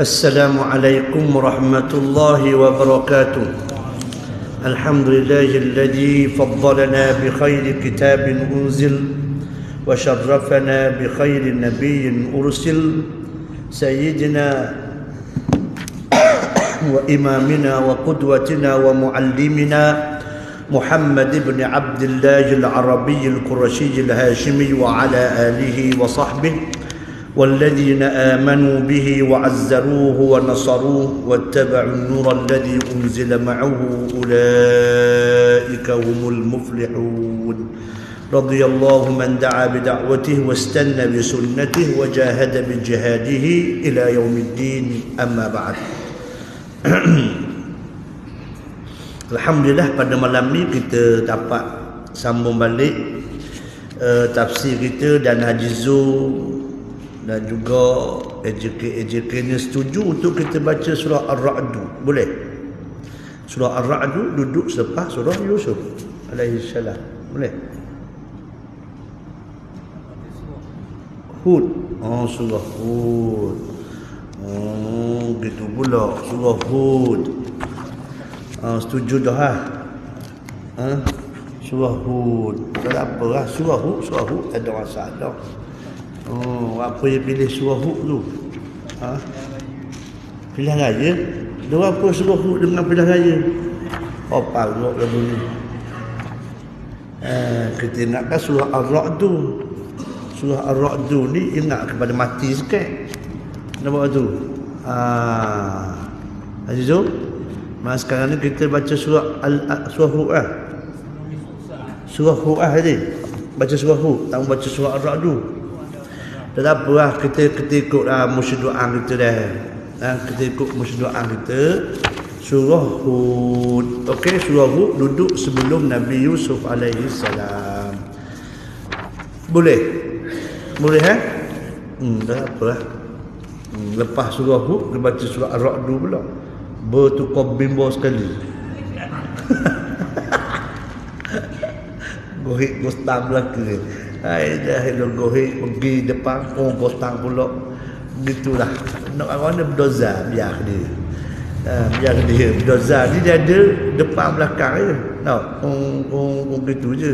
السلام عليكم ورحمة الله وبركاته. الحمد لله الذي فضلنا بخير كتاب أنزل وشرفنا بخير نبي أرسل سيدنا وإمامنا وقدوتنا ومعلمنا محمد بن عبد الله العربي القرشي الهاشمي وعلى آله وصحبه والذين آمنوا به وعزروه ونصروه واتبعوا النور الذي أنزل معه أولئك هم المفلحون. رضي الله من دعا بدعوته واستنى بسنته وجاهد بجهاده إلى يوم الدين. أما بعد. Alhamdulillah, pada malam ni kita dapat sambung balik tafsir kita, dan Haji Zul dan juga AJK ni setuju untuk kita baca surah Ar-Ra'd. Boleh? Surah Ar-Ra'd duduk selepas surah Yusuf alaihi salam. Boleh? Hud. Oh, surah Hud. Oh, gitu pula surah Hud. Setuju dah surah Hud. Tak apa lah, surah Hud tak ada masalah. Apa yang pilih surah Hud tu? Pilihan raya? Dia apa surah Hud dengan pilihan raya? Parut lagu ni. Kita ingatkan surah Ar-Ra'd tu. Surah Ar-Ra'd ni ingat kepada mati sikit. Nampak tu? Haji Zul? Sekarang ni kita baca surah Hud lah. Surah Hud lah tadi. Baca surah Hud, tak baca surah Ar-Ra'd tu. Tak apa lah, kita ikut musyadu'an kita dah. Kita ikut musyadu'an kita. Surah Hud. Okey, surah Hud duduk sebelum Nabi Yusuf alaihi salam. Boleh? Boleh tak apa lah. Lepas surah Hud, dia baca surah Ar-Ra'd pula. Bertukar bimbo sekali. Gohik gostang belakang. Dah gohik pergi depan, gostang pula. Begitulah. Nak mana berdoza, biar dia. Biar dia berdoza ni, dia ada depan belakang je. Begitu je.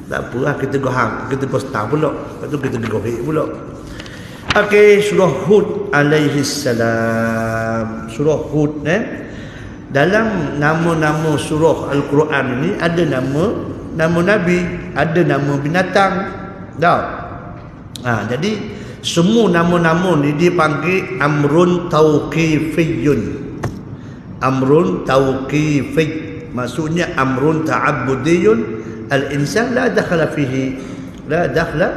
Tak apalah, kita gohang, kita gostang pula. Lepas tu kita gohik pula. Okey, surah Hud alaihi salam. Surah Hud dalam nama-nama surah Al-Quran ini ada nama Nabi, ada nama binatang. Jadi semua nama-nama ni dipanggil amrun tauqifiyun. Amrun tauqifi, maksudnya amrun ta'abbudiyun. Al-insan la dakhla fihi. La dakhla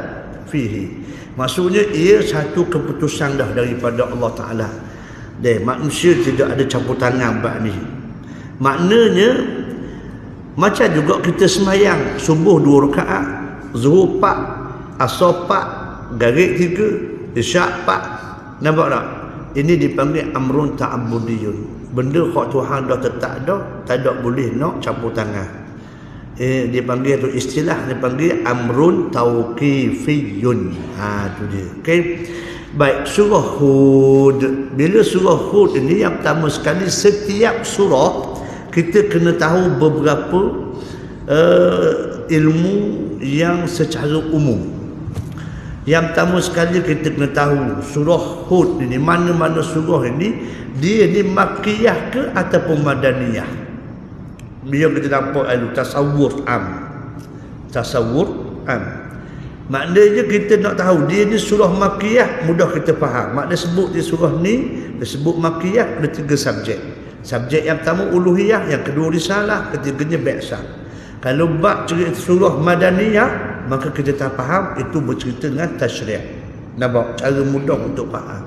fihi. Maksudnya ia satu keputusan dah daripada Allah Ta'ala. Manusia tidak ada campur tangan bab ni. Maknanya macam juga kita semayang subuh 2 rakaat, zuhur 4, asar 4, garik 3, isyak 4. Nampak tak? Ini dipanggil amrun ta'abbudiyun. Benda hak Tuhan dah tetap dah, tak ada boleh nak campur tangan. Dipanggil tu istilah, dipanggil amrun tauqifiyun. Tu dia. Okey. Baik, surah Hud. Bila surah Hud ini, yang pertama sekali, setiap surah kita kena tahu beberapa ilmu yang secara umum. Yang pertama sekali kita kena tahu surah Hud ini, mana-mana surah ini, dia ni makkiyah ke ataupun madaniyah. Biar kita nampak tasawwur am. Tasawwur am. Maknanya kita nak tahu dia ni surah makkiyah, mudah kita faham. Maknanya sebut dia surah ni, dia sebut makkiyah, ada 3 subjek. Subjek yang pertama uluhiyah, yang kedua risalah, ketiganya bi'sah. Kalau bab cerita surah madaniyah, maka kita tak faham itu bercerita dengan tasyri'. Nampak cara mudah untuk faham.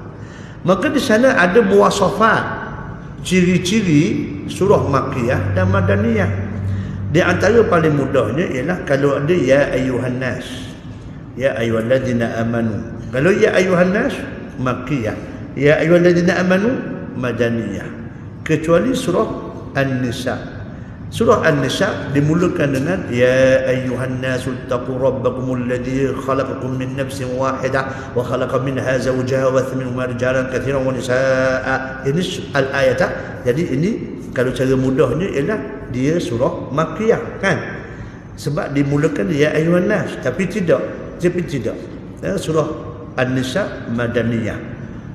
Maka di sana ada muwasafat, ciri-ciri surah makkiyah dan madaniyah. Di antara paling mudahnya ialah kalau ada ya ayyuhan nas, ya ayyuhalladzina amanu. Kalau ya ayyuhan nas makkiyah, ya ayyuhalladzina amanu madaniyah. Kecuali surah An-Nisa. Surah An-Nisa dimulakan dengan ya ayyuhan nasu taqu rabbakumul ladzi khalaqakum min nafsin wahidah wa khalaqa minha zawjaha wa batha minhuma rijalan katsiran wa nisaa. Ini al-ayat. Jadi ini kalau cara mudahnya ialah dia surah Makkiyah kan. Sebab dimulakan ya ayyuhan nas tapi tidak. Surah An-Nisa Madaniyah.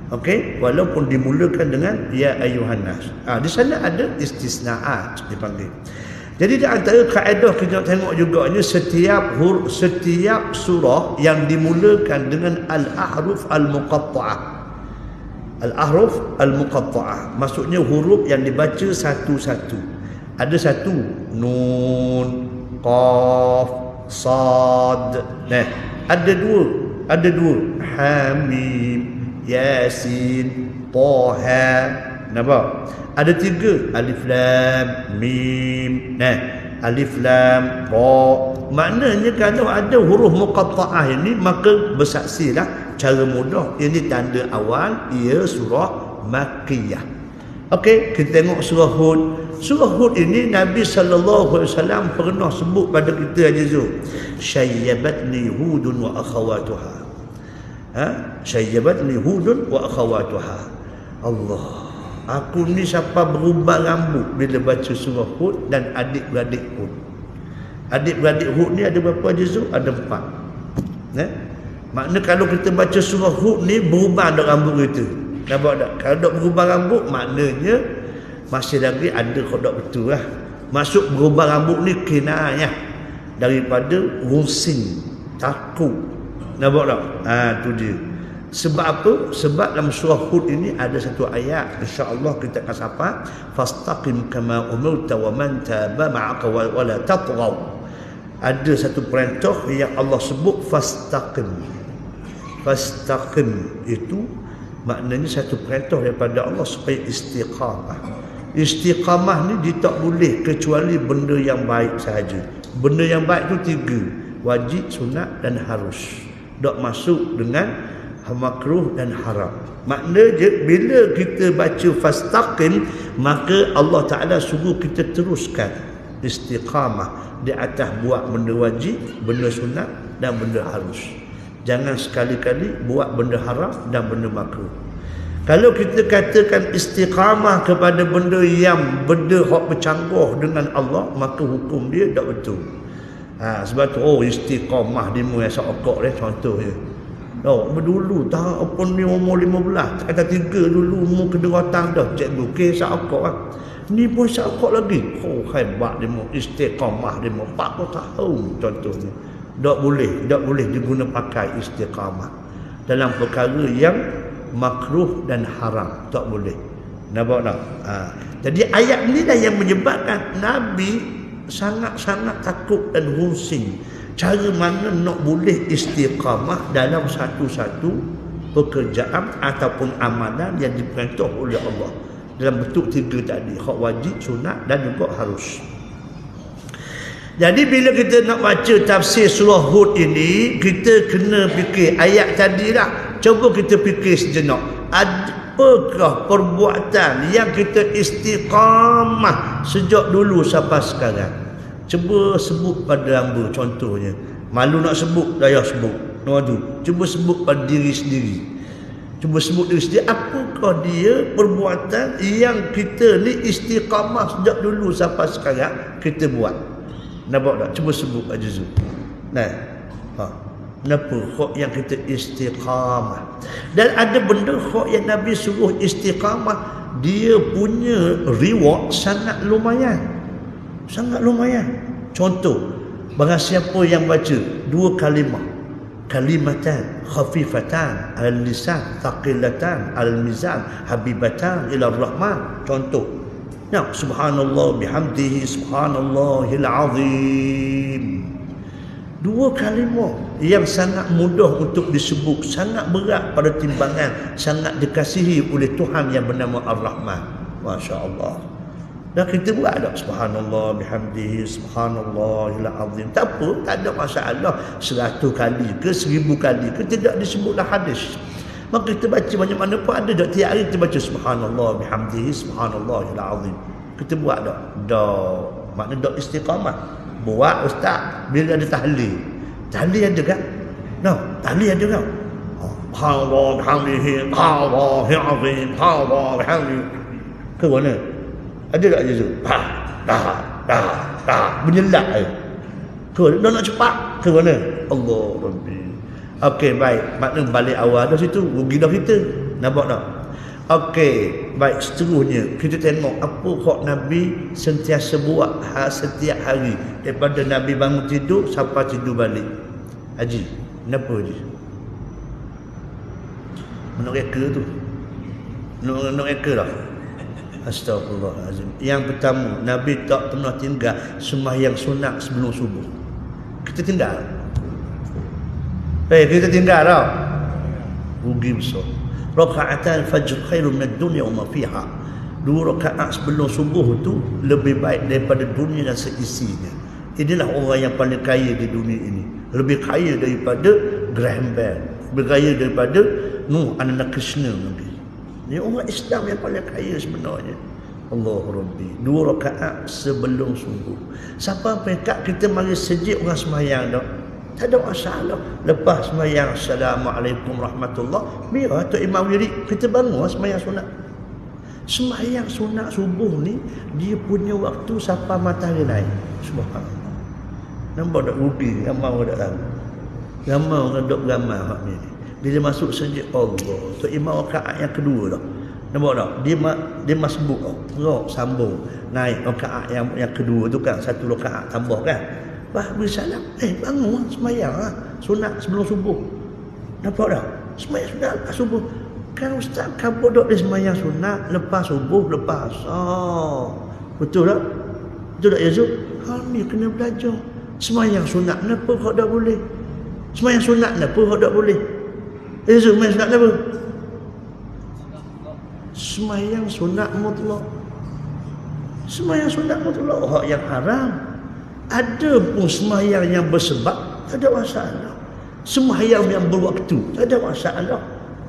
Okey, walaupun dimulakan dengan ya ayyuhan nas. Di sana ada istisnaat dipanggil. Jadi di antara kaedah kita tengok juga ni setiap surah yang dimulakan dengan al-ahruf al-muqatta'ah. Al-ahruf al-muqatta'ah maksudnya huruf yang dibaca satu-satu. Ada satu nun, qaf, sad. Nah, ada dua hamim, Yasin, Taha. Nampak? Ada tiga alif lam mim. Nah, alif lam ra. Maknanya kalau ada huruf muqatta'ah ini maka bersaksilah cara mudah ini tanda awal ia surah Makkiyah. Okey, kita tengok surah Hud. Surah Hud ini Nabi sallallahu alaihi wasallam pernah sebut pada kita Haji Zul. Syayyabatni Hudun wa akhawatuha. Syayyabatni Hudun wa akhawatuha. Allah, aku ni siapa berubah rambut bila baca surah Hud dan adik-beradik Hud. Adik-beradik Hud ni ada berapa juzuk? Ada 4. Makna kalau kita baca surah Hud ni berubah dak rambut kita. Nampak tak? Kalau dak berubah rambut maknanya masih lagi ada kodok betul lah. Masuk berubah rambut ni kinayah daripada rusing, takut. Nampak tak? Tu dia. Sebab apa? Sebab dalam surah Hud ini ada satu ayat, insya-Allah kita akan sapa, fastaqim kama umirta wa man taba ma'aka wa la tatghaw. Ada satu perintah yang Allah sebut fastaqim. Fastaqim itu maknanya satu perintah daripada Allah supaya istiqamah. Istiqamah ni dia tak boleh kecuali benda yang baik sahaja. Benda yang baik tu 3, wajib, sunat dan harus. Tak masuk dengan makruh dan haram. Maknanya bila kita baca fastaqim maka Allah Ta'ala suruh kita teruskan istiqamah di atas buat benda wajib, benda sunat dan benda harus. Jangan sekali-kali buat benda haram dan benda makruh. Kalau kita katakan istiqamah kepada benda yang benda hak bercanggah dengan Allah maka hukum dia tak betul. Sebab tu istiqamah dia mu yang sakok dia contoh je. Dulu tak apa ni umur 15, tak kata 3 dulu umur kedaratan dah cikgu kisah akak lah. Ni pun sakok lagi. Hebat dia mu istiqamah dia mu 40 tahun contohnya. Tak boleh diguna pakai istiqamah dalam perkara yang makruh dan haram, tak boleh. Nampak tak? Jadi ayat ni lah yang menyebabkan Nabi sangat-sangat takut dan rusing cara mana nak boleh istiqamah dalam satu-satu pekerjaan ataupun amalan yang diperintah oleh Allah dalam bentuk 3 tadi, hak wajib, sunat dan juga harus. Jadi bila kita nak baca tafsir surah Hud ini, kita kena fikir ayat tadi lah. Cuba kita fikir sejenak, apakah perbuatan yang kita istiqamah sejak dulu sampai sekarang? Cuba sebut pada hamba contohnya. Malu nak sebut, dah sebut. Cuba sebut pada diri sendiri. Cuba sebut diri sendiri, apakah dia perbuatan yang kita ni istiqamah sejak dulu sampai sekarang kita buat? Nampak tak? Cuba sebut aja Zul. Kenapa hak yang kita istiqamah? Dan ada benda hak yang Nabi suruh istiqamah, dia punya reward sangat lumayan. Sangat lumayan. Contoh, barang siapa yang baca 2 kalimah, kalimatan khafifatan al-lisan thaqilatan al-mizan habibatan ila rahman. Contoh, subhanallah bihamdihi subhanallahil azim. 2 kalimah yang sangat mudah untuk disebut, sangat berat pada timbangan, sangat dikasihi oleh Tuhan yang bernama Ar-Rahman. Masya-Allah. Dan kita buat tak subhanallah bihamdihi subhanallahil azim. Tak apa, tak ada masalah. 100 kali ke 1000 kali ke tidak disebutlah hadis. Maka kita baca banyak mana pun ada tak tiap hari kita baca subhanallah bihamdihi subhanallahil azim. Kita buat tak? Tak. maknanya dok istiqamah. Buat ustaz bila ada tahlil. Tahlil ada kan? No, tahlil ada kan? Allah hamdihi, Allah azim, Allah hamdi. Ke mana? Ada tak je tu? Dah. Menyelak je. Ke mana? Nak cepat. Ke mana? Allah Rabbi. Okey, baik. Maknanya balik awal dah situ. Rugi dah kita. Nampak tak? Okey, baik. Seterusnya, kita tengok apa kok Nabi sentiasa buat setiap hari. Daripada Nabi bangun tidur, sampai tidur balik. Haji, kenapa Haji? Menuk reka tu. Menuk reka lah. Astagfirullahalazim. Yang pertama, Nabi tak pernah tinggal sembahyang sunat sebelum subuh. Kita tinggal. Kita tinggal tau. Rugi besar. Raka'atan fajr khairun minad dunya wa ma fiha. 2 rakaat sebelum subuh tu lebih baik daripada dunia dan seisinya. Inilah orang yang paling kaya di dunia ini. Lebih kaya daripada Graham Bell, lebih kaya daripada Nuh Ananda Krishna lagi. Ini orang Islam yang paling kaya sebenarnya. Allah Rabbi. 2 rakaat sebelum subuh. Siapa pekat kita mari sejik orang sembahyang dah. Tak ada masalah. Lepas sembahyang Assalamualaikum warahmatullahi, biar tu imam wirid kita bangun sembahyang sunat. Sembahyang sunat subuh ni dia punya waktu sampai matahari naik. Subhanallah. Nampak tak rugi ramai orang tak tahu. Ramai orang duk ramai hak ni. Bila masuk sejid Allah, tu imam rakaat yang kedua dah. Nampak tak? Dia masbuk tau. Rok sambung naik rakaat yang kedua tu kan, 1 rakaat tambah kan. Bila salam, bangun sembahyang lah. Sunat sebelum subuh. Nampak tak? Sembahyang sunat lepas subuh. Kan ustaz kamu duduk di sembahyang sunat lepas subuh, lepas betul tak? Betul tak Yazub? Kami kena belajar. Sembahyang sunat kenapa kau tak boleh? Sembahyang sunat kenapa kau tak boleh? Yazub, sembahyang sunat kenapa? Sembahyang sunat mutlak. Sembahyang sunat mutlak hak yang haram. Ada pun sembahyang yang bersebab, tak ada masalah. Sembahyang yang berwaktu, tak ada masalah.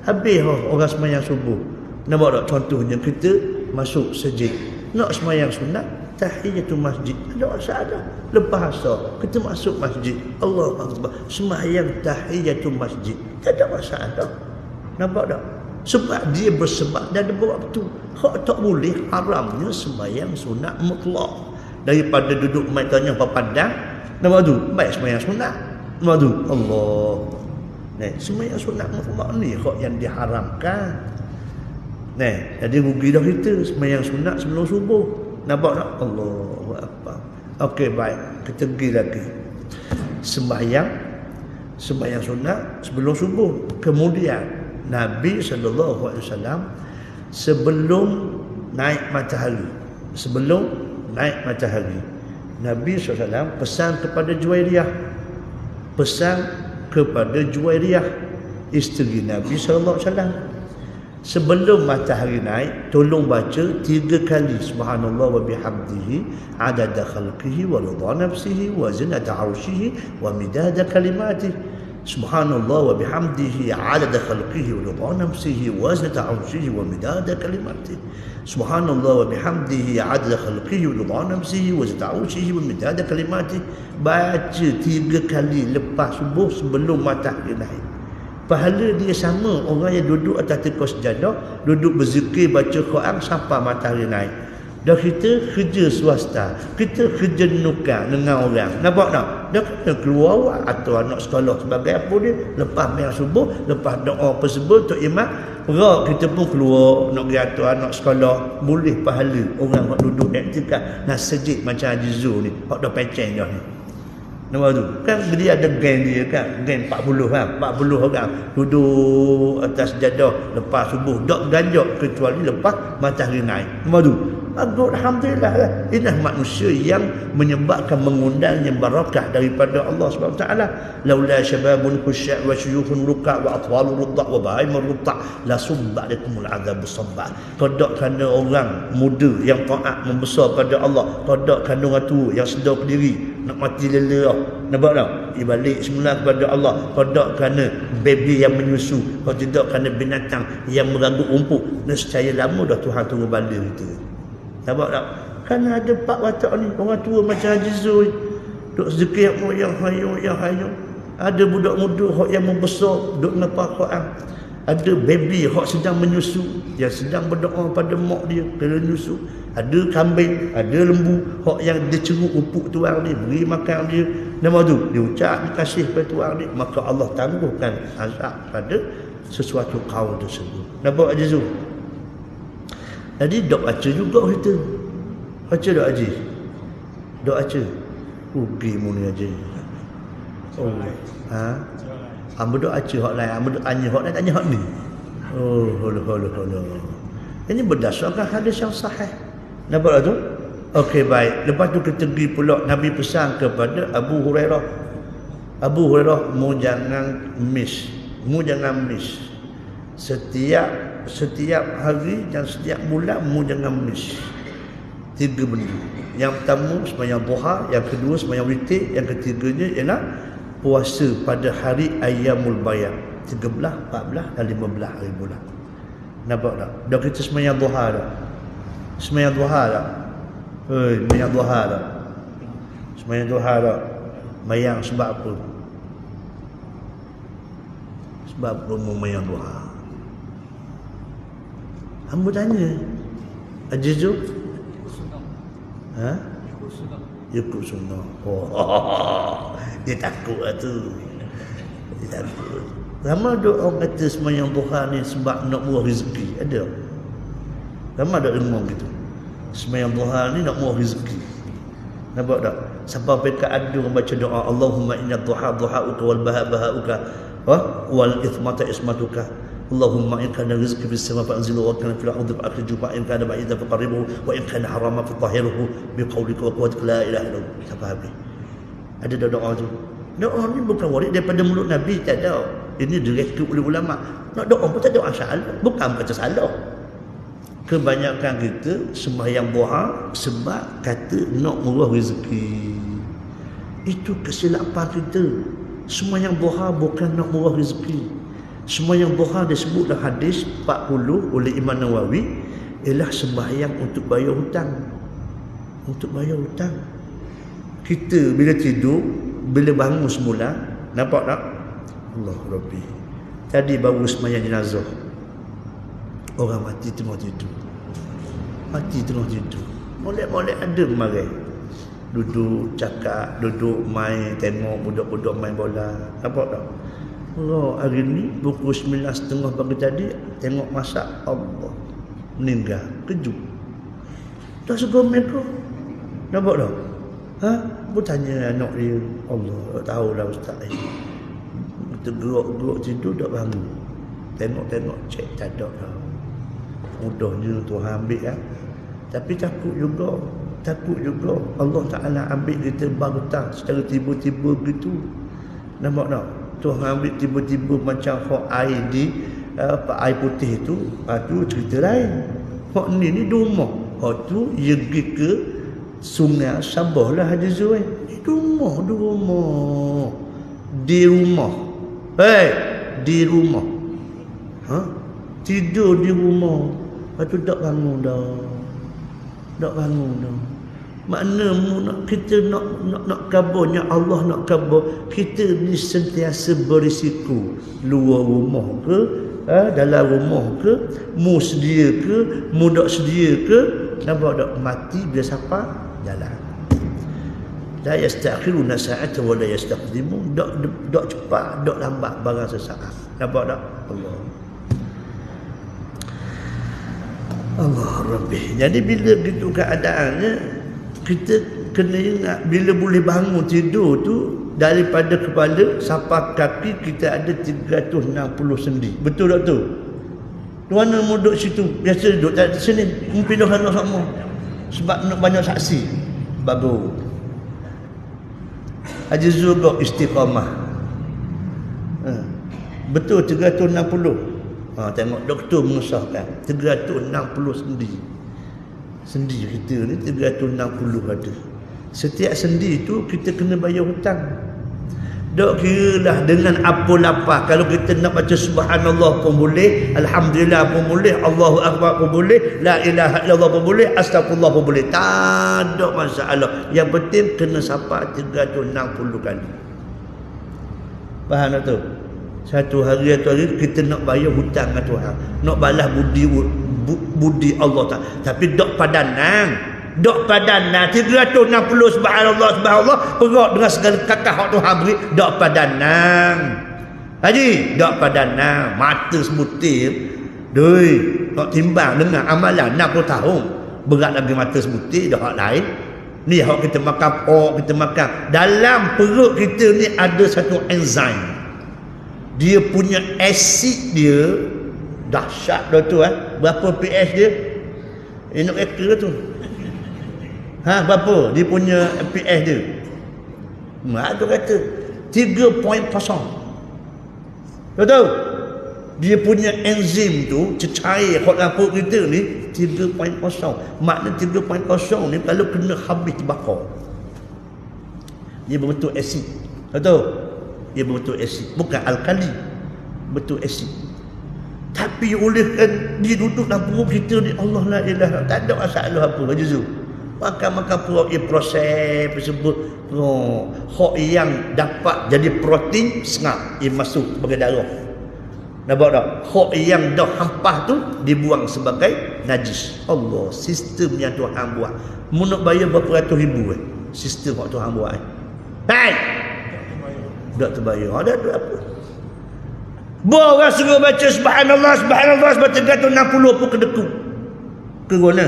Habis orang sembahyang subuh. Nampak tak? Contohnya kita masuk sejid, nak sembahyang sunat, tahiyatul masjid, tak ada masalah. Lepas asar kita masuk masjid, Allahu Akbar, sembahyang tahiyatul masjid, tak ada masalah. Nampak tak? Sebab dia bersebab dan ada berwaktu. Hak tak boleh, haramnya sembahyang sunat mutlak. Daripada duduk mai tanya apa padang, nampak tu baik sembahyang sunat. Nampak tu Allah. Nah, sembahyang sunat mutlak ni hak yang diharamkan. Nah, jadi rugi dah kita sembahyang sunat sebelum subuh. Nampak tak? Allahu Akbar. Okey, baik. Kita pergi lagi. Sembahyang sunat sebelum subuh. Kemudian Nabi SAW sebelum naik matahari, Nabi SAW pesan kepada Juwairiyah, isteri Nabi SAW. Sebelum matahari naik, tolong baca 3 kali subhanallah wa bihamdihi adada khalqihi wa ridha nafsihi wa zinata arshihi wa midada kalimatihi. Subhanallah wa bihamdihi adada khalqihi wa ridha nafsihi wa zinata arshihi wa midada kalimatihi. Subhanallah wa bihamdihi adada khalqihi wa ridha nafsihi wa zinata arshihi wa midada kalimatihi. Baca 3 kali lepas subuh sebelum matahari naik. Pahala dia sama orang yang duduk atas tikar sejadah, duduk berzikir baca Quran sampai matahari naik. Dah kita kerja swasta, kita kerja nukar dengan orang. Nampak tak? Dah kena keluar awak atau anak sekolah sebagai apa dia. Lepas sembahyang subuh, lepas doa persebut untuk imam, rak kita pun keluar nak pergi atau anak sekolah. Boleh pahala orang yang duduk iktikaf nasjid macam Haji Zul ni. Hak dah peceng dah ni. Nampak tu? Kan dia ada geng dia kan. Geng 40 kan. 40 orang duduk atas sejadah lepas subuh. Tak ganjak kecuali lepas matahari naik. Nampak tu? Alhamdulillah lah. Inilah manusia yang menyebabkan mengundangnya barakah daripada Allah SWT. Laula syababun khusya' wa syuyukhun ruka' wa atwalu rudda' wa bahaimur rudda' la subba' lakumul azabu sabba'. Kodak kerana orang muda yang taat membesar pada Allah, kodak kerana orang tua yang sedar berdiri nak mati lelah. Nampak tak? Balik semula kepada Allah. Kodak kerana baby yang menyusu, kalau tidak kerana binatang yang meragut rumput. Nescaya lama dah Tuhan turun bala kita. Nampak tak? Kan ada pak watak ni, orang tua macam Haji Zul, duk zikir yang hayung. Ada budak muda hak yang membesar, duk ngapal Quran. Ada baby hak sedang menyusu, yang sedang berdoa pada mak dia kena nyusu. Ada kambing, ada lembu hak yang dia ceruk upuk tuang dia, beri makan dia. Nama tu dia ucap dia kasih pada tuang dia, maka Allah tangguhkan azab pada sesuatu kaum tersebut. Nampak Haji Zul? Jadi dok baca juga kita. Baca dok Haji. Dok baca. Rugi mu ni Haji. Oh. Ha? Ambo dok baca hak lain, ambo dok tanya hak lain, tanya hak ni. Oh, holo. Ini berdasarkan hadis yang sahih. Nampak tu? Okey, baik. Lepas tu kita pergi pula Nabi pesan kepada Abu Hurairah. Abu Hurairah, mu jangan miss. Setiap hari dan setiap bulan mu jangan miss 3 benda. Yang pertama sembahyang duha, yang kedua sembahyang witir, yang ketiganya ialah puasa pada hari Ayyamul Bayad, 13, 14 dan 15 hari bulan. Nampak tak? Dah kita sembahyang duha dah. Sembahyang duha dah. Sembahyang duha dah. Sembahyang duha dah. Mayang sebab apa? Sebab apa sembahyang duha? Hamba tanya, Haji Zul? Ha? Ikut sunnah. Oh, dia takut lah tu. Dia takut. Ramai ada orang kata sembahyang duha ni sebab nak murah rezeki. Ada? Ramai ada ilmu gitu. Sembahyang duha ni nak murah rezeki. Nampak tak? Sampai mereka ada orang baca doa, Allahumma inna duha duha'uka wal baha'uka wal ithmata ismatuka. Allahumma in kana rizqi fis sama fa'anzilu wa kana fil ardi fa'akhriju in kana ba'idan faqarribhu wa in kana harama fatahhirhu biqaulika wa quwwatika la ilaha illallah. Sampai habis. Ada doa tu. Doa ni bukan waris daripada mulut Nabi, tak ada. Ini direka oleh ulama. Nak doa pun tak ada masalah. Bukan kata salah. Kebanyakan kita sembahyang duha sebab kata nak murah rezeki. Itu kesilapan kita. Sembahyang duha bukan nak murah rezeki. Sembahyang duha disebut dalam hadis 40 oleh Imam Nawawi ialah sembahyang untuk bayar hutang. Untuk bayar hutang. Kita bila tidur, bila bangun semula, nampak tak? Allah Rabbi. Tadi baru sembahyang jenazah. Orang mati tengah tidur. Mati tengah tidur. Molek-molek ada kemarin. Duduk cakap, duduk main, tengok budak-budak main bola. Nampak tak? Allah, hari ni pukul 9.30 pagi tadi tengok masak, Allah meninggal, kejut. Dah segomel kau. Nampak tak? Ha? Bertanya anak dia, Allah, tahulah ustaz ni. Kita gerak-gerak tidur tak bangun. Tengok-tengok cek tak ada dah. Mudahnya Tuhan ambil kan. Tapi takut juga Allah Ta'ala ambil kita berhutang secara tiba-tiba begitu. Nampak tak? Tuhan ambil tiba-tiba macam hak air di air putih tu, tu cerita lain. Hak ni di rumah. Hak tu dia pergi ke sungai Sabah lah Haji Zul. Di rumah. Di rumah. Ha? Tidur di rumah. Lepas tu tak bangun dah. Makna kita nak kabarnya Allah nak kabar, kita ni sentiasa berisiko. Luar rumah ke, dalam rumah ke, mu sedia ke, mu tak sedia ke, nampak tak? Mati bila siapa? Jalan. La yastakhiruna sa'atan wa la yastaqdimun. Dak cepat, dak lambat barang sesaat. Nampak tak? Allah Rabbi. Jadi bila begitu keadaannya, kita kena ingat bila boleh bangun tidur tu, daripada kepala sampai kaki kita ada 360 sendi. Betul tak tu? Mana mau duduk situ? Biasa duduk tak di sini. Mungkin dah kena sama. Sebab nak banyak saksi. Bagus. Haji Zul istiqamah. Betul 360. Tengok doktor mengesahkan 360 sendi. Sendi kita ni 360 ada. Setiap sendi tu kita kena bayar hutang. Dok kiralah dengan apa lapar. Kalau kita nak baca subhanallah pun boleh, alhamdulillah pun boleh, Allahu akbar pun boleh, la ilaha illallah pun boleh, astagfirullah pun boleh. Tak ada masalah. Yang penting kena sapa 360 kali. Faham tak tu? Satu hari kita nak bayar hutang dengan Tuhan, nak balas budi Allah tak. Tapi dok padanan. Dok padanan 360 subhanallah subhanallah perak dengan segala kakak hak Tuhan beri. Dok padanan haji, dok padanan mata sebutir doi nak timbang dengan amalan 60 tahun berat lagi mata sebutir dah hak lain. Ni hak kita makan pork, kita makan dalam perut kita ni ada satu enzim, dia punya asid dia dahsyat dah tu. Berapa pH dia? Nak ekor tu. Berapa dia punya pH dia? Mak tu kata 3.0. Tahu? Dia punya enzim tu cecair hot lapuk kita ni 3.0. Makna 3.0 ni kalau kena habis terbakar. Dia berbentuk asid. Tahu? Dia berbentuk asid, bukan alkali, betul asid. Tapi oleh dia duduk dalam perut kita ni, Allah la ilaha, tak ada masalah apa Haji Zul. Makan perut dia proses tersebut. Hak yang dapat jadi protein sengap dia masuk sebagai darah. Nampak tak? Hak yang dah hampah tu dibuang sebagai najis. Allah, sistem yang Tuhan buat. Mu nak bayar berapa ratus ribu sistem yang Tuhan buat. Hai. Tak terbayar. Ada apa? Orang suruh baca subhanallah subhanallah sebab 360 pun kedeku. Ke mana?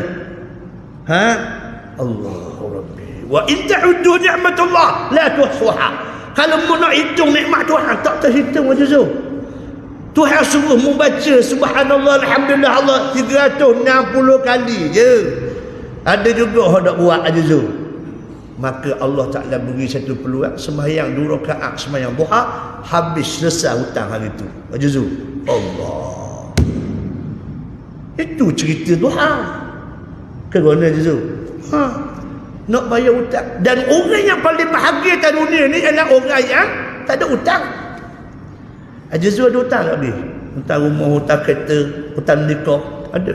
Allahu Rabbi. Wa in ta'uddu ni'matullah la tuhsuha. Kalau mu nak hitung nikmat Tuhan tak terhitung Haji Zul. Tuhan suruh mu baca subhanallah alhamdulillah Allah 360 kali je. Ada juga orang nak buat Haji Zul. Maka Allah Ta'ala beri satu peluang, sembahyang 2 rakaat sembahyang duha, habis selesai hutang hari itu Haji Zul. Allah, itu cerita duha. Ke mana Haji Zul? Nak bayar hutang. Dan orang yang paling bahagia di dunia ni adalah orang yang tak ada hutang. Haji Zul ada hutang tak ni? Hutang rumah, hutang kereta, hutang nikah, ada?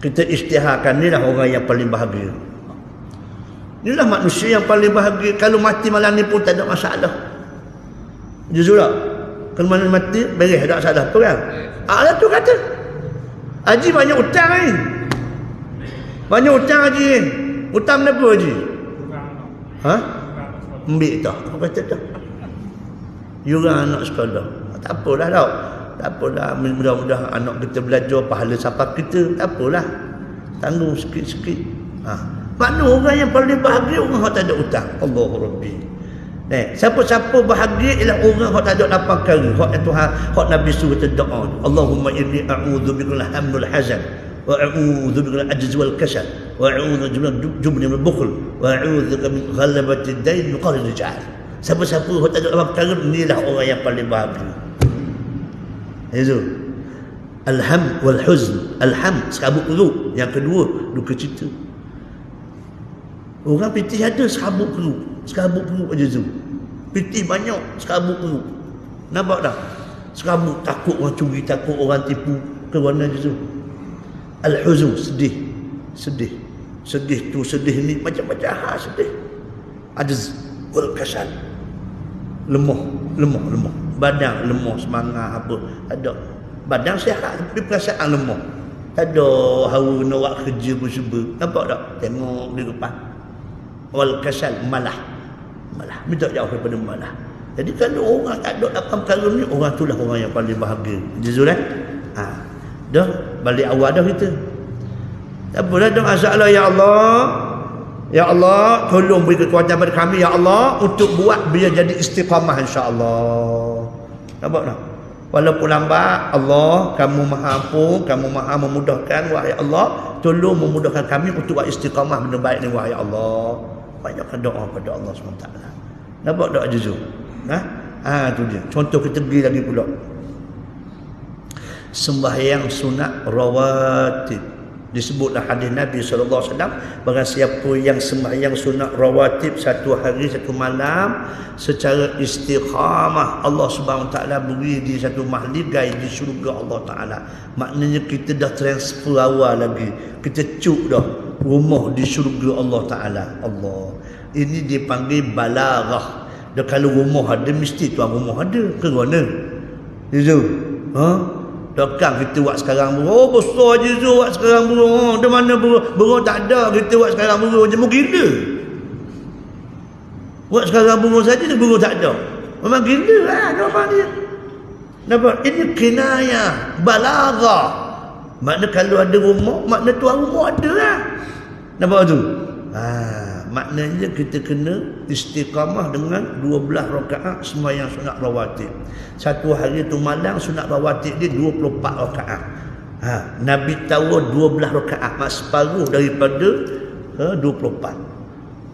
Kita isytiharkan, inilah orang yang paling bahagia. Inilah manusia yang paling bahagia. Kalau mati malam ni pun tak ada masalah. Haji Zul tak? Kalau mana mati beres, tak ada masalah apa kan? Allah tu kata Haji banyak hutang ni. Banyak hutang Haji ni. Hutang kenapa Haji? Ambil tak? Apa kata tak? Yuran anak sekolah. Tak apalah tau. Tak apalah. Mudah-mudahan anak kita belajar pahala siapa kita. Tak apalah. Tanggung sikit-sikit. Makna orang yang paling bahagia orang yang tak ada hutang. Allahu Rabbi. Siapa-siapa bahagia ialah orang yang tak ada lapang kari. Hak Tuhan, hak Nabi suruh kita doa. Allahumma inni a'udzu bika minal hammi wal hazan wa a'udzu bika minal ajzi wal kasal wa a'udzu bika minal jubni wal bukhl wa a'udzu bika min ghalabati ad-dain wa qahri al-rijal. Siapa-siapa yang tak ada lapang kari, inilah orang yang paling bahagia. Itu alham wal huzn. Alham sekabut perut, yang kedua duka cita. Orang pitih ada sekabut perut, sekabut perut aja tu. Pitih banyak, sekabut perut. Nampak tak? Sekabut, takut orang curi, takut orang tipu. Ke mana aja tu? Al-huzn, sedih. Sedih. Sedih tu, sedih ni macam-macam hal sedih. Ajz wal kasal. Lemah. Badan lemah, semangat apa. Ada. Badan sihat tapi perasaan lemah. Tak ada hawa nak buat kerja pun sebab. Nampak tak? Tengok di depan. Wal kasal, malah. Minta jauh daripada malah. Jadi kalau orang tak ada dalam perkara ni, orang itulah orang yang paling bahagia. Juzul dah balik awal dah kita. Tak apalah, dah masalah. Ya Allah, ya Allah, tolong beri kekuatan pada kami ya Allah untuk buat biar jadi istiqamah insya-Allah. Nampak tak? Walaupun lambat, Allah, kamu maha ampun, kamu maha memudahkan, wahai Allah, tolong memudahkan kami untuk buat istiqamah benda baik ni wahai Allah. Banyakkan doa pada Allah SWT. Nampak tak Haji Zul? Tu dia. Contoh kita pergi lagi pula. Sembahyang sunat rawatib. Disebutlah hadis Nabi SAW, barang siapa yang sembahyang sunat rawatib satu hari satu malam secara istiqamah, Allah Subhanahu Taala beri di satu mahligai di syurga Allah Taala. Maknanya kita dah transfer awal lagi, kita cuk dah rumah di syurga Allah Taala. Allah, ini dipanggil balaghah. Dan kalau rumah ada, mesti tuan rumah ada ke mana? Itu takkan kita buat sekarang burung. Oh besar je Zul buat sekarang burung. Di mana burung? Burung tak ada, kita buat sekarang burung. Jemur gila. Buat sekarang burung saja, burung tak ada. Memang gila lah jawapan dia. Nampak? Ini kinayah, balaghah. Makna kalau ada rumah, makna tuan rumah ada lah. Nampak tu? Maknanya kita kena istiqamah dengan 12 rakaat sembahyang sunat rawatib. Satu hari tu malam sunat rawatib dia 24 rakaat. Nabi tahu 12 rakaat, separuh daripada 24.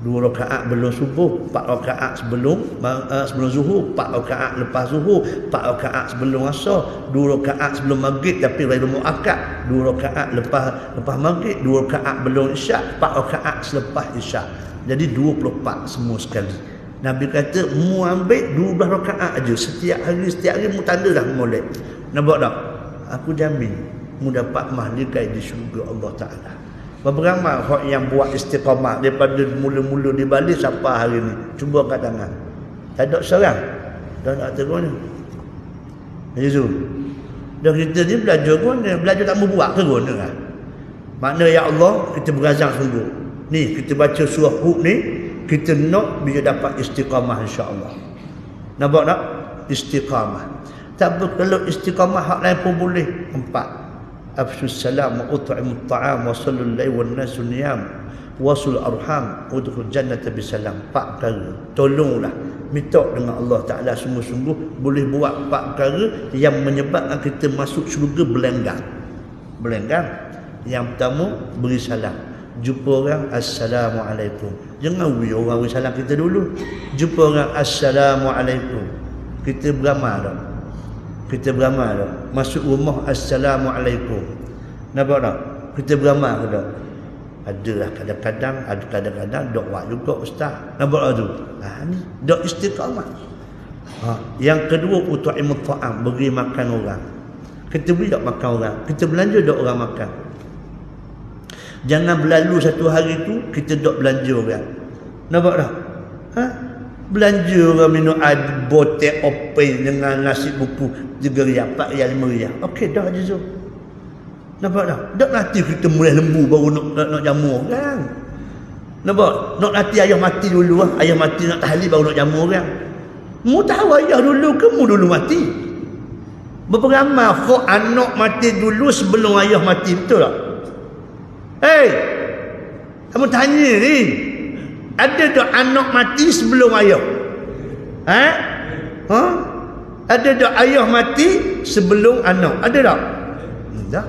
2 rakaat belum subuh, 4 rakaat sebelum zuhur, 4 rakaat lepas zuhur, 4 rakaat sebelum asar, 2 rakaat sebelum maghrib tapi ghairu muakkad, 2 rakaat lepas maghrib, 2 rakaat belum isyak, 4 rakaat selepas isyak. Jadi 24 semua sekali. Nabi kata mu ambil 12 rakaat aja setiap hari mu tanda dah molek. Nampak tak? Aku jamin mu dapat mahligai di syurga Allah Taala. Berapa ramai orang yang buat istiqamah daripada mula-mula di Bali sampai hari ni? Cuba kat tangan. Tak ada seorang. Dah nak terus ni. Yesus. Dan kita ni belajar guna, belajar tak mau buat ke guna kan? Makna ya Allah, kita berazam sungguh. Ni kita baca surah Hud ni, kita nak bila dapat istiqamah insya-Allah. Nampak tak? Istiqamah. Tapi kalau istiqamah hak lain pun boleh. 4. Afsus salam wa ut'imut ta'am wa sallul layl wan nasu niyam wasul arham udkhul jannata bisalam. 4 perkara. Tolonglah minta dengan Allah Taala sungguh-sungguh boleh buat 4 perkara yang menyebabkan kita masuk syurga berlenggang. Yang pertama, beri salam. Jumpa orang, assalamualaikum. Jangan orang beri salam kita dulu. Jumpa orang, assalamualaikum. Kita beramal dah. Masuk rumah, assalamualaikum. Nampak tak? Kita beramal ke tak? Adalah kadang-kadang dok buat juga ustaz. Nampak tak tu? Ni dok istiqamah. Yang kedua, ut'imut ta'am, beri makan orang. Kita beri tak makan orang? Kita belanja dok orang makan. Jangan berlalu satu hari tu kita dok belanja orang. Nampak tak? Belanja orang minum air botek open dengan nasi buku 3 riyal, 4 riyal, 5 riyal. Okey dah je Zul. Nampak tak? Tak nanti kita mulai lembu baru nak jamu orang. Nampak? Nak nanti ayah mati dulu lah. Ayah mati nak tahlil baru nak jamu orang. Mu tahu ayah dulu ke mu dulu mati? Berapa ramai kok anak mati dulu sebelum ayah mati, betul tak? Kamu tanya ni. Ada tak anak mati sebelum ayah? Ada tak ayah mati sebelum anak? Ada tak? Tak.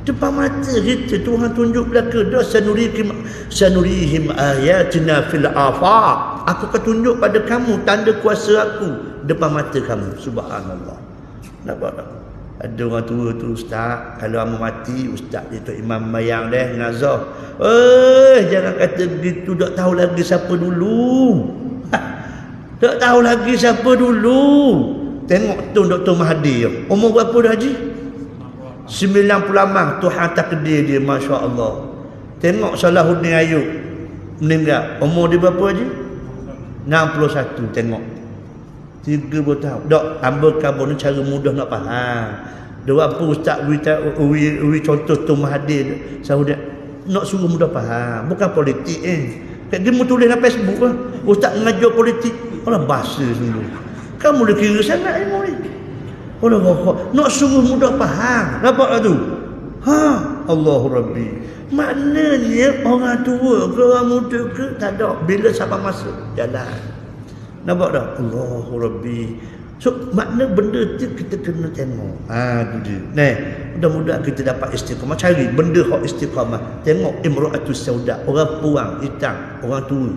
Depan mata kita Tuhan tunjuk belaka. Dah sanurihim ayatina fil afaq. Aku akan tunjuk pada kamu tanda kuasa aku depan mata kamu. Subhanallah. Nampak tak? Ada orang tua tu, ustaz, kalau amu mati, ustaz dia tu imam mayang deh ngazah. Jangan kata begitu, tak tahu lagi siapa dulu. Tak tahu lagi siapa dulu. Tengok tu Dr. Mahathir. Umur berapa dah Haji? 90 Tuhan takdir dia, masya-Allah. Tengok Salahuddin Ayub meninggal. Umur dia berapa Haji? 61. Tengok 30 tahun. Dok, ambil kabur ni cara mudah nak faham. Dia apa ustaz wi contoh tu Mahathir Saudi nak suruh mudah faham, bukan politik Kat dia mu tulis dalam Facebook lah. Ustaz mengajar politik. Orang bahasa dulu. Kamu dah kira sangat ilmu ni. Orang nak suruh mudah faham. Nampak tak tu? Allahu Rabbi. Maknanya orang tua ke orang muda ke tak ada. Bila siapa masuk jalan. Nampak tak? Allahu Rabbi. So makna benda tu kita kena tengok. Tu dia. Mudah-mudahan kita dapat istiqamah. Cari benda hak istiqamah. Tengok imra'atus sauda, orang puang hitam, orang tua.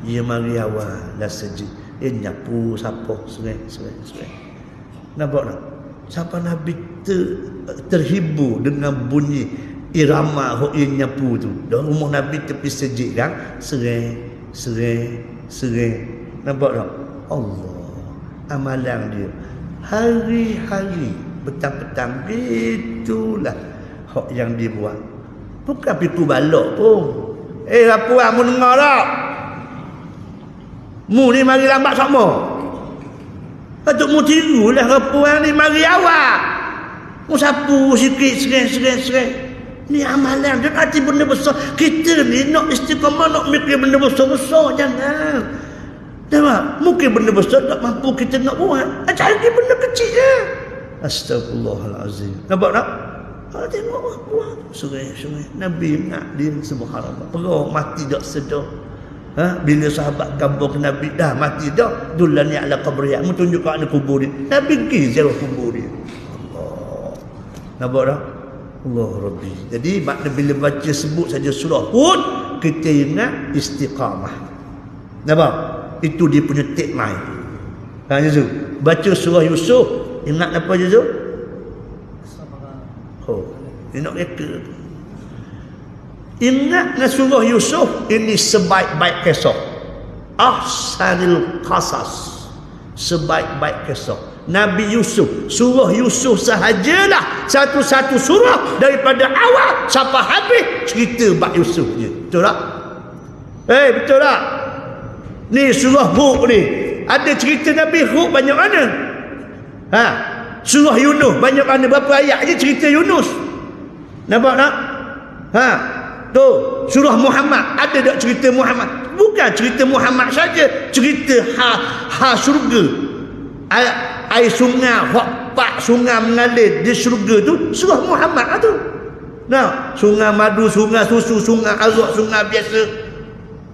Ia mari awal dah sejid. Nyapu sapoh serai. Nampak tak? Siapa Nabi terhibur dengan bunyi irama hok yang nyapu tu. Dalam rumah Nabi tepi sejik kan, serai. Nampak tak? Allah, amalan dia hari-hari petang-petang itulah hok yang dia buat. Bukan piku balok pun. Rapuan mu dengar tak? Mu ni mari lambat sama. Patut mu tirulah rapuan ni mari awak. Mu sapu sikit serai. Ni amalan dan hati benda besar. Kita ni nak istiqamah, nak mikir benda besar-besar. Jangan. Nampak? Mungkin benda besar tak mampu kita nak buat. Cari benda kecil je. Astagfirullahalazim. Nampak tak? Tengok buat. Sungai. Nabi ingat dia, subhanallah. Perang mati tak sedar. Bila sahabat kabar ke Nabi, dah mati dah. Dullani ala qabriyah. Mu tunjuk kat ada kubur dia. Nabi pergi ziarah kubur dia. Allah. Nampak tak? Allah Rabbi. Jadi makna bila baca sebut saja surah Hud, kita ingat istiqamah. Nampak? Itu dia punya tagline. Yesus. Baca surah Yusuf, ingat apa Yesus? Ingat reka. Ingat surah Yusuf ini sebaik-baik kisah. Ahsanil qasas. Sebaik-baik kisah. Nabi Yusuf, surah Yusuf sahajalah satu-satu surah daripada awal sampai habis cerita bab Yusuf je. Betul tak? Betul tak? Ni surah Hud ni ada cerita Nabi Hud banyak mana? Surah Yunus banyak mana? Berapa ayat je cerita Yunus? Nampak tak? Tu surah Muhammad ada tak cerita Muhammad? Bukan cerita Muhammad saja, cerita syurga. Air sungai, pak sungai mengalir di syurga tu surah Muhammad lah tu. Nah, sungai madu, sungai susu, sungai arak, sungai biasa.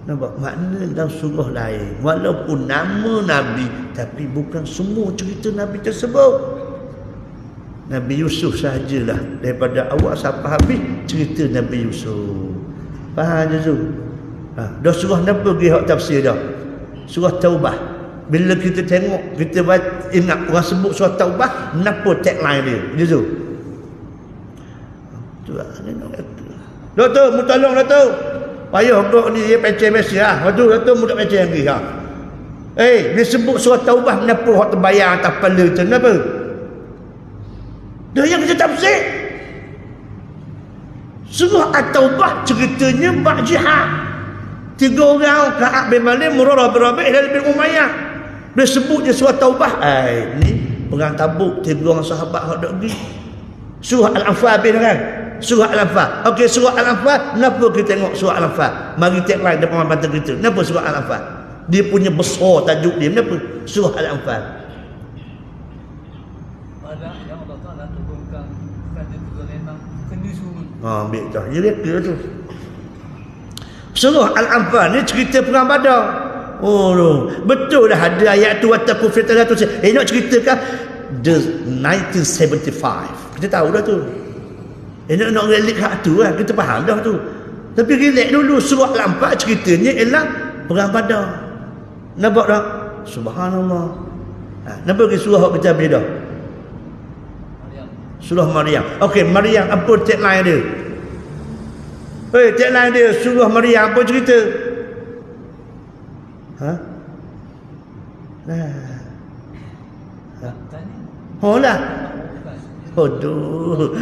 Nampak makna dalam surah lain. Walaupun nama Nabi, tapi bukan semua cerita Nabi tersebut. Nabi Yusuf sahajalah daripada awal sampai habis cerita Nabi Yusuf. Faham je tu? Dah surah apa pergi hak tafsir dah? Surah Taubah. Bila kita tengok, kita ingat orang sebut surah Taubah, kenapa tagline dia? Dia tu. Doktor, mu tolong doktor. Payah kau ni dia pecah mesej lah. Lepas tu doktor mu tak pecah lagi lah. Dia sebut surah Taubah, kenapa hak terbayang atas kepala tu? Kenapa? Dah yang kita tafsir. Surah At-Taubah ceritanya bab jihad. 3 orang, Ka'ab bin Malik, Murarah bin Rabi', Hilal bin Umayyah. Dia sebut je surah Taubah. Ni perang Tabuk, 3 orang sahabat hak dak pergi. Surah Al-Anfal bin kan? Surah Al-Anfal. Okey, surah Al-Anfal, kenapa kita tengok surah Al-Anfal? Mari tagline depan mata kita. Kenapa surah Al-Anfal? Dia punya besar tajuk dia. Kenapa? Surah Al-Anfal. Pada yang Allah Taala turunkan pada 36 kena suruh. Ambil dah. Dia reka tu. Surah Al-Anfal ni cerita perang Badar. Betul lah ada ayat tu wattaqu fitnatan tu. Nak ceritakan the 1975. Kita tahu dah tu. Nak relate hak tu lah. Kita faham dah tu. Tapi relate dulu surah Al-Anfal ceritanya ialah perang Badar. Nampak tak? Subhanallah. Nampak ke surah hak kita habis dah? Surah Maryam. Okey, Maryam apa tagline dia? Tagline dia surah Maryam apa cerita? Lah. Aduh.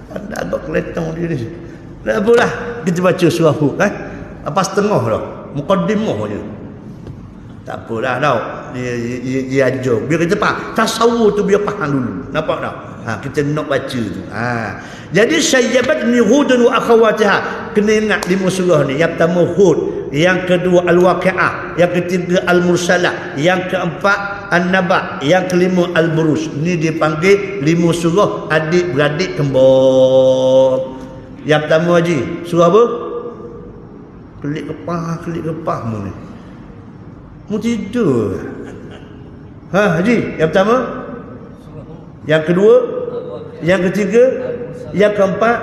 Anda agak keletong dia ni. Tak apalah, kita baca surah Hud apa setengah dah. Muqaddimah je. Tak apalah tau. Dia ajar. Biar kita faham. Tasawur tu biar faham dulu. Nampak tak? Kita nak baca tu. Jadi sayyabat ni Hudun wa akhawatiha. Kena ingat 5 surah ni. Yang pertama Hud, yang kedua Al-Waqi'ah, yang ketiga Al-Mursalah, yang keempat An-Naba, yang kelima Al-Buruj. Ni dipanggil 5 surah adik-beradik kembar. Yang pertama Haji, surah apa? Kelik kepah mu ni. Mu tidur. Haji, yang pertama? Yang kedua? Yang ketiga? Yang keempat?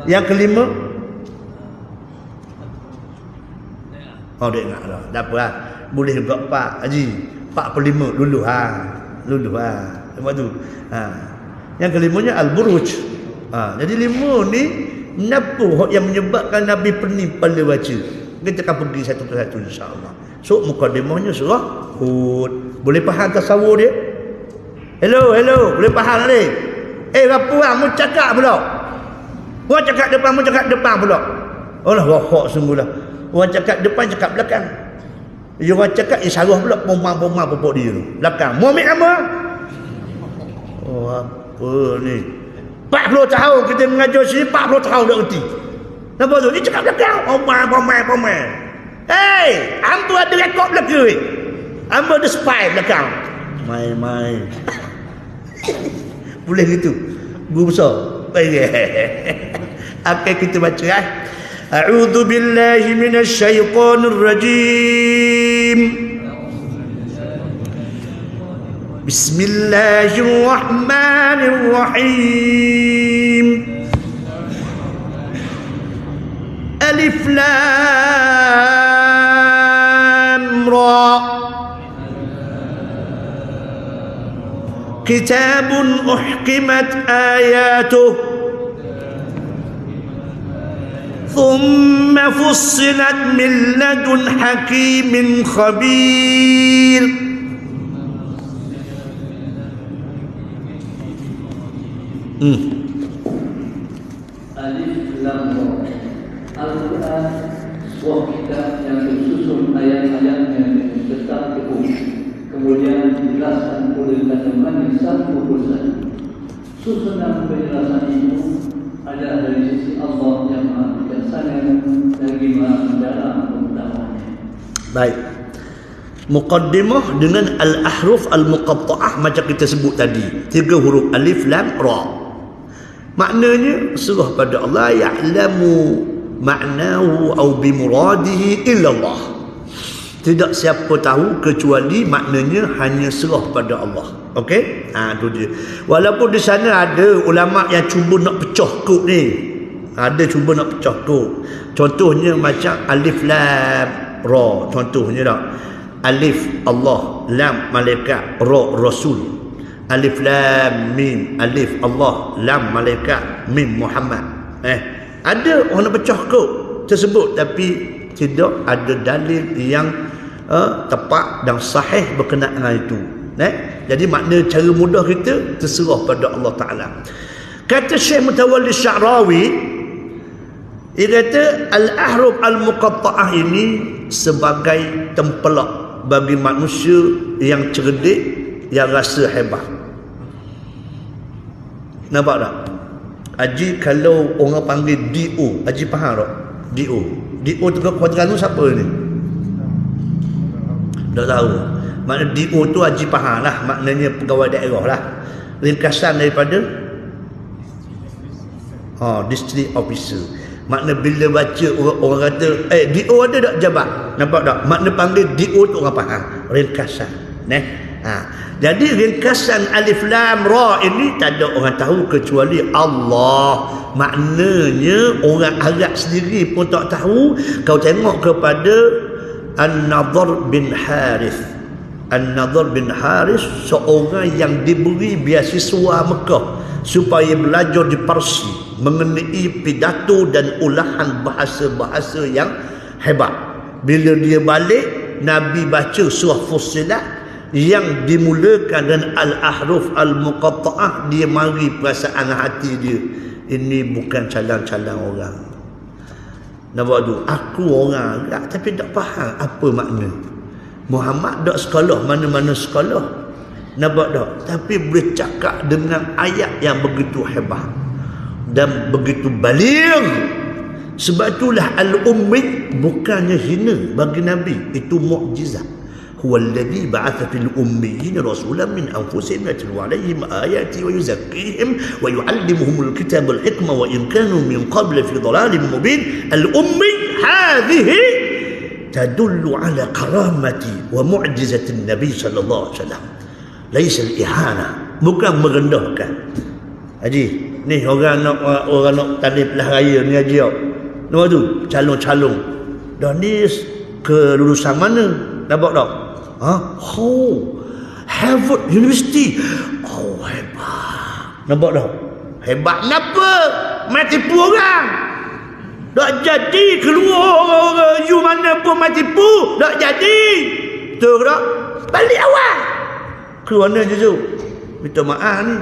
Yang kelima? Dia ingat dah. Tak apa lah. Boleh juga 4 Haji. 45 luluh. Nampak tu. Yang kelimanya al-buruj. Jadi 5 ni apa yang menyebabkan Nabi pening pada baca. Kita akan pergi satu persatu insya-Allah. So mukadimahnya surah Hud. Boleh faham tasawur dia? Hello, boleh faham ni? Apa mu cakap pula? Orang cakap depan, mu cakap depan pula. Allah wahak sungguhlah. Orang cakap depan, cakap belakang. Orang cakap isyarah pula, pomang-pomang popok dia tu. Belakang. Mu ambil apa? Oh, apa ni? 40 tahun kita mengajar sini, 40 tahun dah erti. Nampak tu? Dia cakap belakang. Pomang. Hey, hamba ada rekod belakang. Hamba ada spy belakang. Main. Boleh gitu. Guru besar. Okey, kita baca A'udzu billahi minasy syaithanir rajim. Bismillahirrahmanirrahim. Alif Lam Ra. Kitabun uhkimat ayatuh ثم فصلت من لدن حكيم خبير. Alif Lam Ra. Al-Quran sebuah kitab yang disusun ayat-ayatnya dengan tetap teguh, kemudian dijelaskan oleh kandungan yang satu persatu. Susunan penjelasan itu ada dari sisi Allah yang Maha Bijaksana lagi Maha Mendalam pengetahuannya. Baik. Muqaddimah dengan al-ahruf al-muqatta'ah macam kita sebut tadi. 3 huruf alif lam ra. Maknanya serah pada Allah, ya'lamu ma'nahu au bi muradihi illa Allah. Tidak siapa tahu kecuali maknanya hanya serah pada Allah. Okey? Tu dia. Walaupun di sana ada ulama yang cuba nak pecah kod ni. Ada cuba nak pecah kod. Contohnya macam alif lam ra. Contohnya tak? Alif Allah, lam malaikat, ra rasul. Alif lam mim, alif Allah, lam malaikat, mim Muhammad. Ada orang nak pecah kod tersebut tapi tidak ada dalil yang tepat dan sahih berkenaan dengan itu. Jadi makna cara mudah kita terserah pada Allah Ta'ala. Kata Syekh Mutawalli Sya'rawi, dia kata al-ahruf al-muqatta'ah ini sebagai tempelak bagi manusia yang cerdik, yang rasa hebat. Nampak tak? Haji kalau orang panggil DO, Haji faham tak? DO tu Kuala Terengganu siapa ni? Tak tahu. Makna DO tu Haji faham lah. Maknanya pegawai daerah lah. Ringkasan daripada district officer. Makna bila baca orang kata DO ada tak jabat? Nampak tak? Makna panggil DO tu orang faham. Ringkasan. Jadi ringkasan alif lam ra ini tak ada orang tahu kecuali Allah. Maknanya orang Arab sendiri pun tak tahu. Kau tengok kepada An-Nadhr bin Harith. An-Nadhr bin Harith seorang yang diberi beasiswa Mekah supaya belajar di Parsi mengenai pidato dan ulahan bahasa-bahasa yang hebat. Bila dia balik, Nabi baca surah Fussilat yang dimulakan dengan al-ahruf al-muqatta'ah, dia mari perasaan hati dia, ini bukan calon-calon orang. Nampak tu, aku orang Arab tapi tak faham apa makna. Muhammad tak sekolah mana-mana sekolah. Nampak tak? Tapi boleh cakap dengan ayat yang begitu hebat dan begitu baligh. Sebab itulah al-ummi bukannya hina bagi Nabi, itu mukjizat. Huwallazi ba'atha fil ummiyyin rasulan min anfusihim yatlu 'alaihim ayati wa yuzakkihim wa yu'allimuhumul kitaba wal hikma wa in kanu min qabl fi dhalalin mubin. Al-ummi hadhihi tadullu 'ala karamati wa mu'jizati an-nabi sallallahu alaihi wasallam. Laisa al-ihana, bukan merendahkan. Haji, ni orang nak tali pelah raya ni haji tau. Nampak tu, calon-calon. Dan ni kelulusan mana? Nampak tak? Harvard University. Nampak tak? Hebat kenapa? Mai tipu orang. Tak jadi keluar you mana pun mai tipu. Tak jadi. Betul tak? Balik awal. Keluar mana je tu? Minta maaf ni.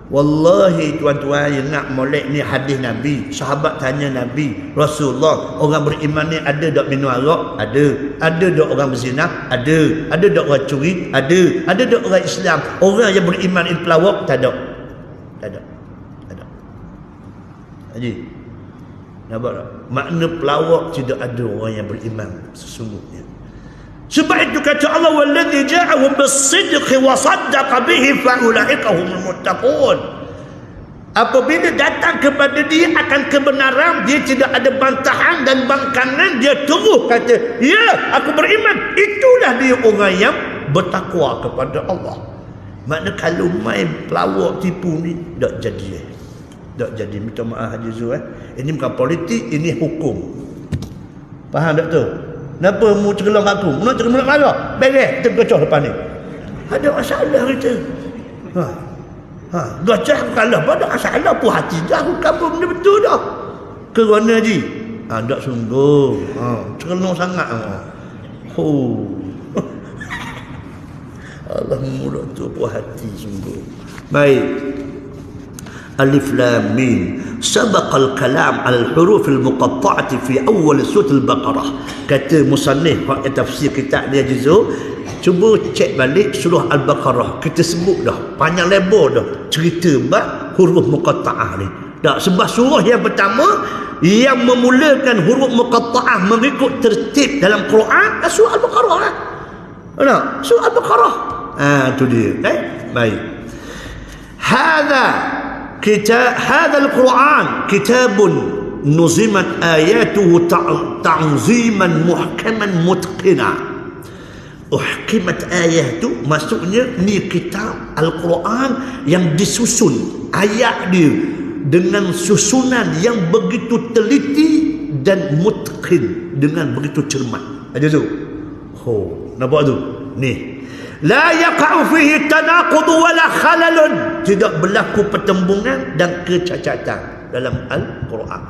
Wallahi tuan-tuan yang nak molek ni hadis Nabi. Sahabat tanya Nabi, Rasulullah, orang beriman ni ada tak minum arak? Ada. Ada tak orang berzina? Ada. Ada tak orang curi? Ada. Ada tak orang Islam? Orang yang beriman ini pelawak? Tak ada. Tak ada. Tak ada. Haji, nampak tak? Makna pelawak tidak ada orang yang beriman sesungguhnya. Sebab itu kata Allah, wallazi ja'ahum bis-sidqi wa saddaqa bihi fa ulaika humul muttaqun. Apabila datang kepada dia akan kebenaran, dia tidak ada bantahan dan bangkangan, dia terus kata, ya, aku beriman. Itulah dia orang yang bertakwa kepada Allah. Makna kalau main pelawak tipu ni tak jadi. Tak jadi. Minta maaf Haji Zul. Ini bukan politik, ini hukum. Faham tak tu? Kenapa mu cerelong aku? Mu nak cerelong marah? Beres, kita gacah depan ni. Ada masalah kita. Gacah aku kalah. Pada masalah pun hati dah. Aku kabur benda betul dah. Kerana Haji? Tak sungguh. Cerelong sangat. Allah mulut tu puas hati sungguh. Baik. Alif Lam Mim. Sabaqal kalam al-huruf al-muqatta'ati fi awal surah al-Baqarah. Kata musannif yang tafsir kitab dia juzuk, cuba cek balik surah Al-Baqarah. Kita sebut dah panjang lebar dah cerita bab huruf muqatta'ah ni. Tak, sebab surah yang pertama yang memulakan huruf muqatta'ah mengikut tertib dalam Quran surah Al-Baqarah lah. Nah, surah Al-Baqarah. Tu dia. Baik. هذا القرآن كتاب نظمت آياته تعظيما محكما متقنا. أحكمت آياته maksudnya ni kitab Al-Quran yang disusun ayat dia dengan susunan yang begitu teliti dan mutqin, dengan begitu cermat. Ada tu. Nampak tu? Ni. La yaqa'u fihi tanaqud wala khalalun. Tidak berlaku pertembungan dan kecacatan dalam Al-Quran.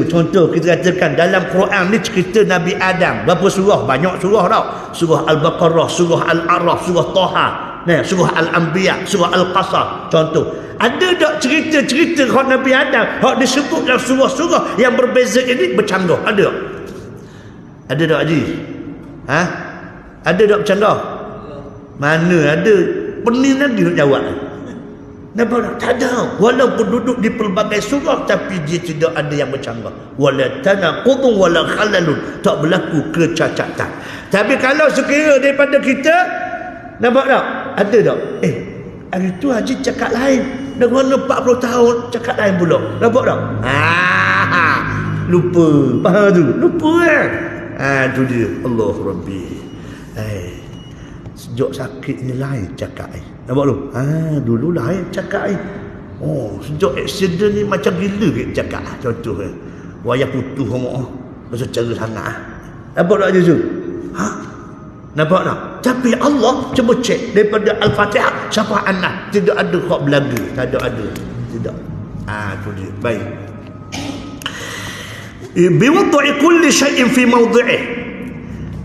Contoh kita katakan dalam Quran ni cerita Nabi Adam. Berapa surah? Banyak surah tau. Surah Al-Baqarah, surah Al-A'raf, surah Taha, surah Al-Anbiya, surah Al-Qasas. Contoh. Ada tak cerita-cerita Nabi Adam hak disebut dalam surah-surah yang berbeza ini bercanggah? Ada tak? Ada tak Haji? Ada tak bercanda? Mana ada? Pening lagi nak jawab. Nampak tak? Tak ada. Walaupun duduk di pelbagai surah, tapi dia tidak ada yang bercanggah. Wala tanaqudun wala khalalun. Tak berlaku kecacatan. Tapi kalau sekira daripada kita, nampak tak? Ada tak? Hari tu Haji cakap lain. Dah guna 40 tahun cakap lain pula. Nampak tak? Lupa. Faham tu? Lupa tu dia. Allah Rabbi. Sejak sakit ni lain cakap nampak tu? Dulu lain cakap sejak accident ni macam gila ke cakap. Contoh wayah putus masa cara sangat. Nampak tak je tu? Nampak tak? Tapi Allah cuba cek daripada Al-Fatihah sampai An-Nas tidak ada hak belaga. Tak ada. Tidak. Tu dia. Baik. Biwad'i kulli syai'in fi mawdi'ih.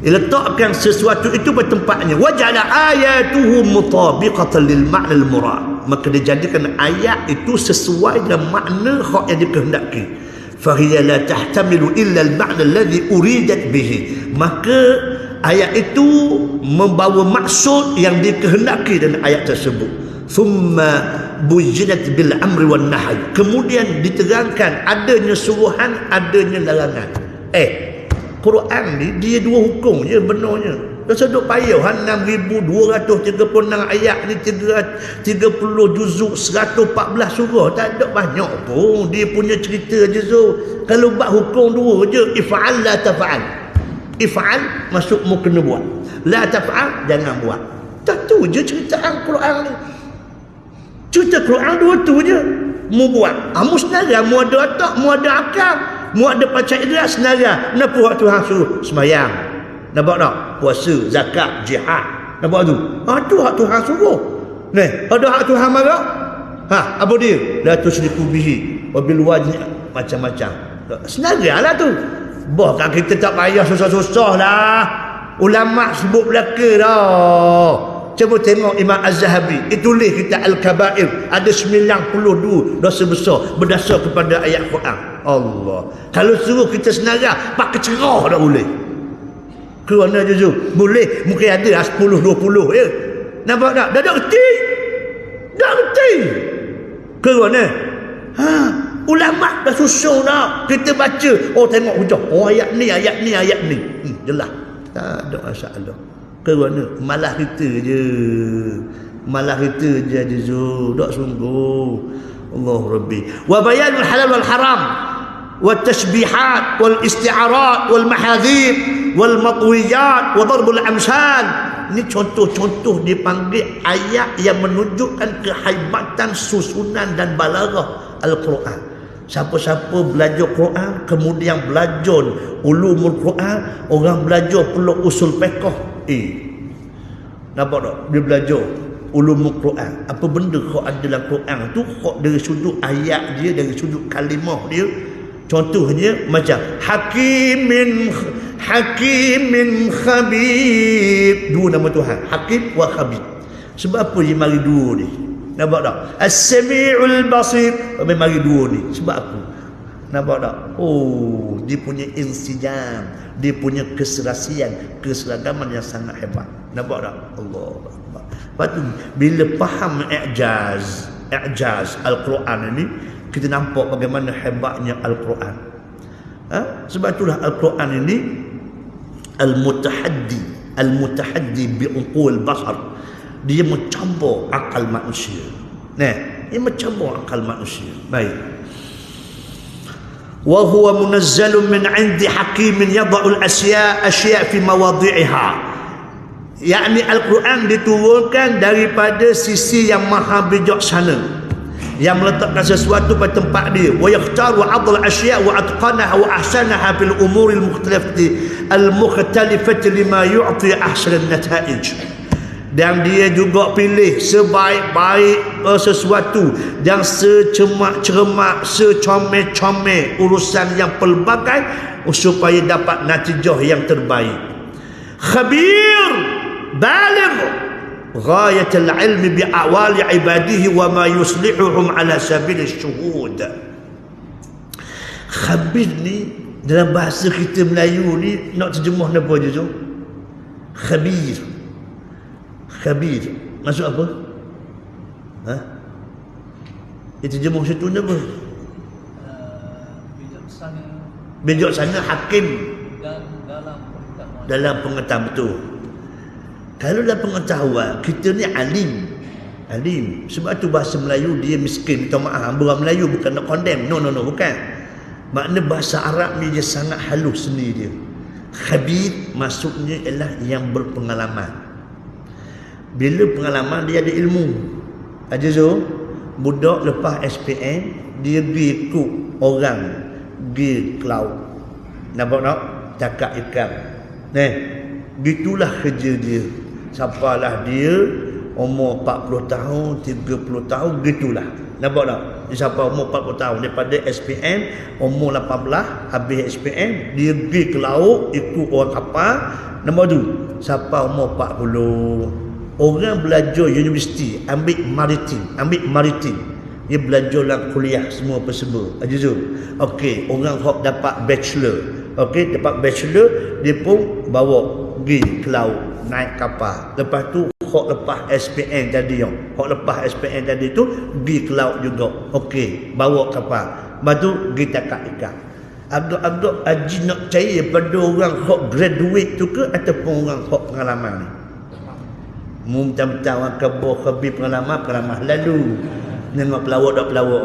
Letakkan sesuatu itu pada tempatnya. Waja'ala ayatuhu mutabiqatan lil ma'na al murad. Maka dijadikan ayat itu sesuai dengan makna hak yang dikehendaki. Fa hiya la tahtamilu illa al ma'na alladhi uridat bihi. Maka ayat itu membawa maksud yang dikehendaki dengan ayat tersebut. Thumma bujinat bil amri wan nahy. Kemudian diterangkan adanya suruhan, adanya larangan. Quran ni dia dua hukum je benarnya. Dah seduk payah 6236 ayat ni 30 juzuk 114 surah. Tak ada banyak pun dia punya cerita je. Kalau bab hukum dua je, if'al la taf'al. If'al masuk mu kena buat, la taf'al jangan buat. Tak tu je cerita Al-Quran ni. Cerita Quran dua tu je. Mu buat, mu senarai, mu ada otak, mu ada akal, mu ada panca indera senarai. Kenapa waktu hang suruh sembahyang? Nampak tak? Puasa, zakat, jihad. Nampak tu? Tu hak Tuhan suruh. Nih, ada hak Tuhan marah. Apa dia? La tusyriku bihi wa bil wajhi macam-macam. Senagalah tu. Bahkan kita tak payah susah-susah lah. Ulama sebut belaka dah. Cuba tengok Imam Az-Zahabi. Dia tulis kita Al-Kabair. Ada 92 dosa besar berdasar kepada ayat Quran. Allah. Kalau suruh kita senarai, pakai cerah dah boleh. Kerana jujur, boleh mungkin ada 10-20 ya. Nampak tak? Dah reti. Dah reti. Kerana ulama dah susun dah. Kita baca, tengok hujah. Ayat ni. Jelas. Tak ada masalah. Kerana malah kita je jujur. Tak sungguh. Allah Rabbi. Wa bayanul halal wal haram. Wa tashbihat wal isti'arat wal mahadhib wal matwiyat wa darbul amsal. Ini contoh-contoh dipanggil ayat yang menunjukkan kehebatan susunan dan balaghah Al-Quran. Siapa-siapa belajar Quran kemudian belajar ulumul Quran, orang belajar pula usul fiqh. Nampak tak? Dia belajar ulumul Quran. Apa benda kau ada dalam Quran tu, kau dari sudut ayat dia, dari sudut kalimah dia. Contohnya macam Hakimin Khabir. Dua nama Tuhan, Hakim wa Khabir. Sebab apa dia mari dua ni? Nampak tak? As-Sami'ul Basir. Apa mari dua ni? Sebab apa? Nampak tak? Dia punya insijam, dia punya keserasian, keseragaman yang sangat hebat. Nampak tak? Allah Akbar. Lepas tu bila faham i'jaz Al-Quran ini, kita nampak bagaimana hebatnya Al-Quran. Sebab itulah Al-Quran ini Al-mutahaddi bi'uqul basar. Dia mencabar akal manusia. Dia mencabar akal manusia. Baik. Wa huwa munazzalun min 'indi hakimin yad'u al-asya' fi mawadhi'iha. Yakni Al-Quran diturunkan daripada sisi yang maha bijaksana, yang meletakkan sesuatu pada tempat dia. Wa yakhtaru 'adl al-asya' wa atqanaha wa ahsanaha fil umur al-mukhtalifati lima yu'ti ahsan an-nata'ij. Dan dia juga pilih sebaik-baik sesuatu dan secermat-cermat, secomel-comel urusan yang pelbagai supaya dapat natijah yang terbaik. Khabir baligh ghayat al-ilm bi a'wali ibadihi wa ma yuslihuhum ala sabil ash-shuhud. Khabir ni dalam bahasa kita Melayu ni nak terjemah apa je tu? Khabir maksud apa? Dia terjemah situ ni apa? Bijaksana hakim dalam pengetahuan. Betul. Kalau dalam pengetahuan, kita ni alim. Sebab tu bahasa Melayu dia miskin. Minta maaf, orang Melayu bukan nak condemn. No, bukan. Makna bahasa Arab ni dia sangat halus seni dia. Khabir maksudnya ialah yang berpengalaman. Bila pengalaman dia ada ilmu. Aja so, budak lepas SPM dia pergi ikut orang pergi ke laut. Nampak tak? Cakap ikan. Gitulah kerja dia. Sampalah dia umur 40 tahun, 30 tahun, gitulah. Nampak tak? Dia sampai umur 40 tahun daripada SPM, umur 18 habis SPM dia pergi ke laut ikut orang kapal. Nampak tu? Sampai umur 40. Orang belajar universiti, ambil maritim. Dia belajar dalam kuliah semua perserba. Ajizul. Okey, orang hok dapat bachelor. Okey, dapat bachelor, dia pun bawa pergi ke laut, naik kapal. Lepas tu hok lepas SPM tadi yang. Hok lepas SPM tadi tu pergi ke laut juga. Okey, bawa kapal. Lepas tu pergi tangkap ikan. Agak-agak Haji nak cari pada orang hok graduate tu ke ataupun orang hok pengalaman ni? Minta-minta orang khabir pengalaman lalu. Tengok pelawak tak pelawak.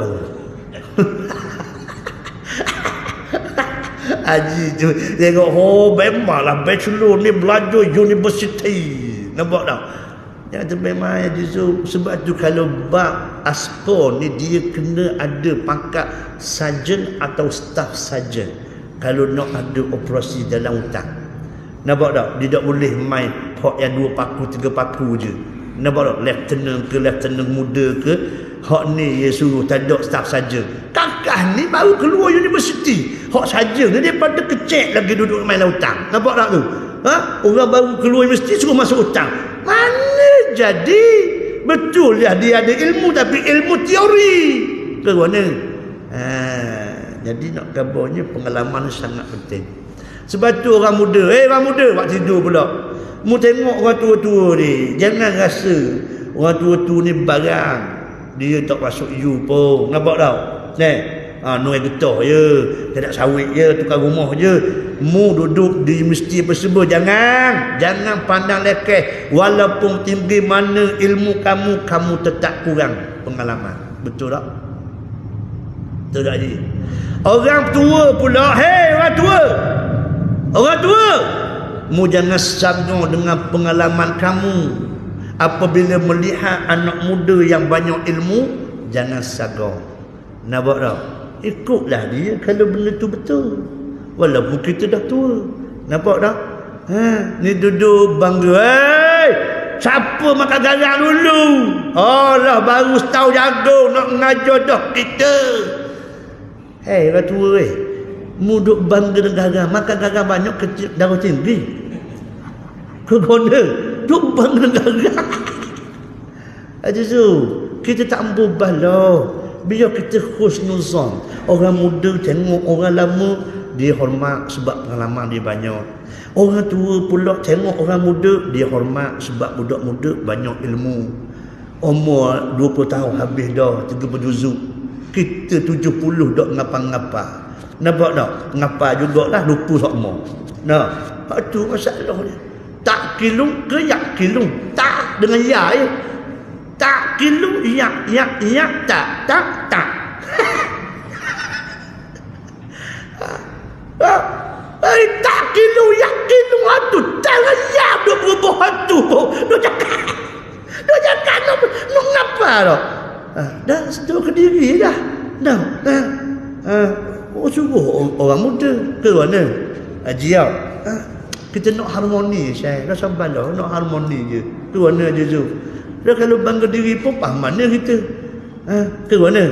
Haji tu tengok, memanglah bachelor ni belajar universiti. Nampak tak? Yang tu memang Haji tu. Sebab tu kalau bab aspor ni dia kena ada pangkat sarjan atau staff sarjan kalau nak ada operasi dalam hutan. Nampak tak? Dia tak boleh main hok yang 2 paku 3 paku je. Nampak tak? Lieutenant muda ke, hak ni dia suruh tak ada staff saja. Kakak ni baru keluar universiti, hak saja ni daripada kecil lagi duduk main lautan. Nampak tak tu? Orang baru keluar universiti suruh masuk hutang. Mana jadi? Betul lah dia ada ilmu, tapi ilmu teori ke mana? Jadi nak kabarnya pengalaman sangat penting. Sebab tu orang muda, orang muda buat tidur pula. Mu tengok orang tua-tua ni, jangan rasa orang tua-tua ni barang. Dia tak masuk you pun. Nampak tak? Nuai getah je, tak ada sawit je, tukar rumah je. Mu duduk di universiti apa semua, jangan pandang lekeh. Walaupun tinggi mana ilmu kamu tetap kurang pengalaman. Betul tak? Betul tak je? Orang tua pula, orang tua, mu jangan sanggah dengan pengalaman kamu. Apabila melihat anak muda yang banyak ilmu, jangan sanggah. Nampak tak? Ikutlah dia kalau benda tu betul. Walaupun kita dah tua. Nampak tak? Ni duduk bangga. Siapa makan garang dulu? Allah baru setahun jago nak mengajar dah kita. Orang tua mu duduk bangga dengan garang. Makan garang banyak, kecil, darah tinggi. Kegona duduk bangga dengan garang. Kita tak membubah lah. Biar kita husnuzan. Orang muda tengok orang lama, dia hormat sebab pengalaman dia banyak. Orang tua pula tengok orang muda, dia hormat sebab budak muda banyak ilmu. Umur 20 tahun habis dah 30 juzuk. Kita 70 dah ngapa-ngapa. Nampak tak? Ngapa jugalah, lupa sama. Itu masalah dia. Tak kilung ke yak kilung? Tak dengan ya je. Tak kilung yak tak. Tak kilung yak kilung hatu. Tangan ya duk berubah hatu. Duk cakap nak ngapa dah? Dah sedar ke diri dah. Suruh orang muda ke mana? Jiau. Kita nak harmoni, saya dah sabarlah, nak harmoni je. Ke mana je tu? Dah kalau bangga diri pun faham mana kita. Ke mana?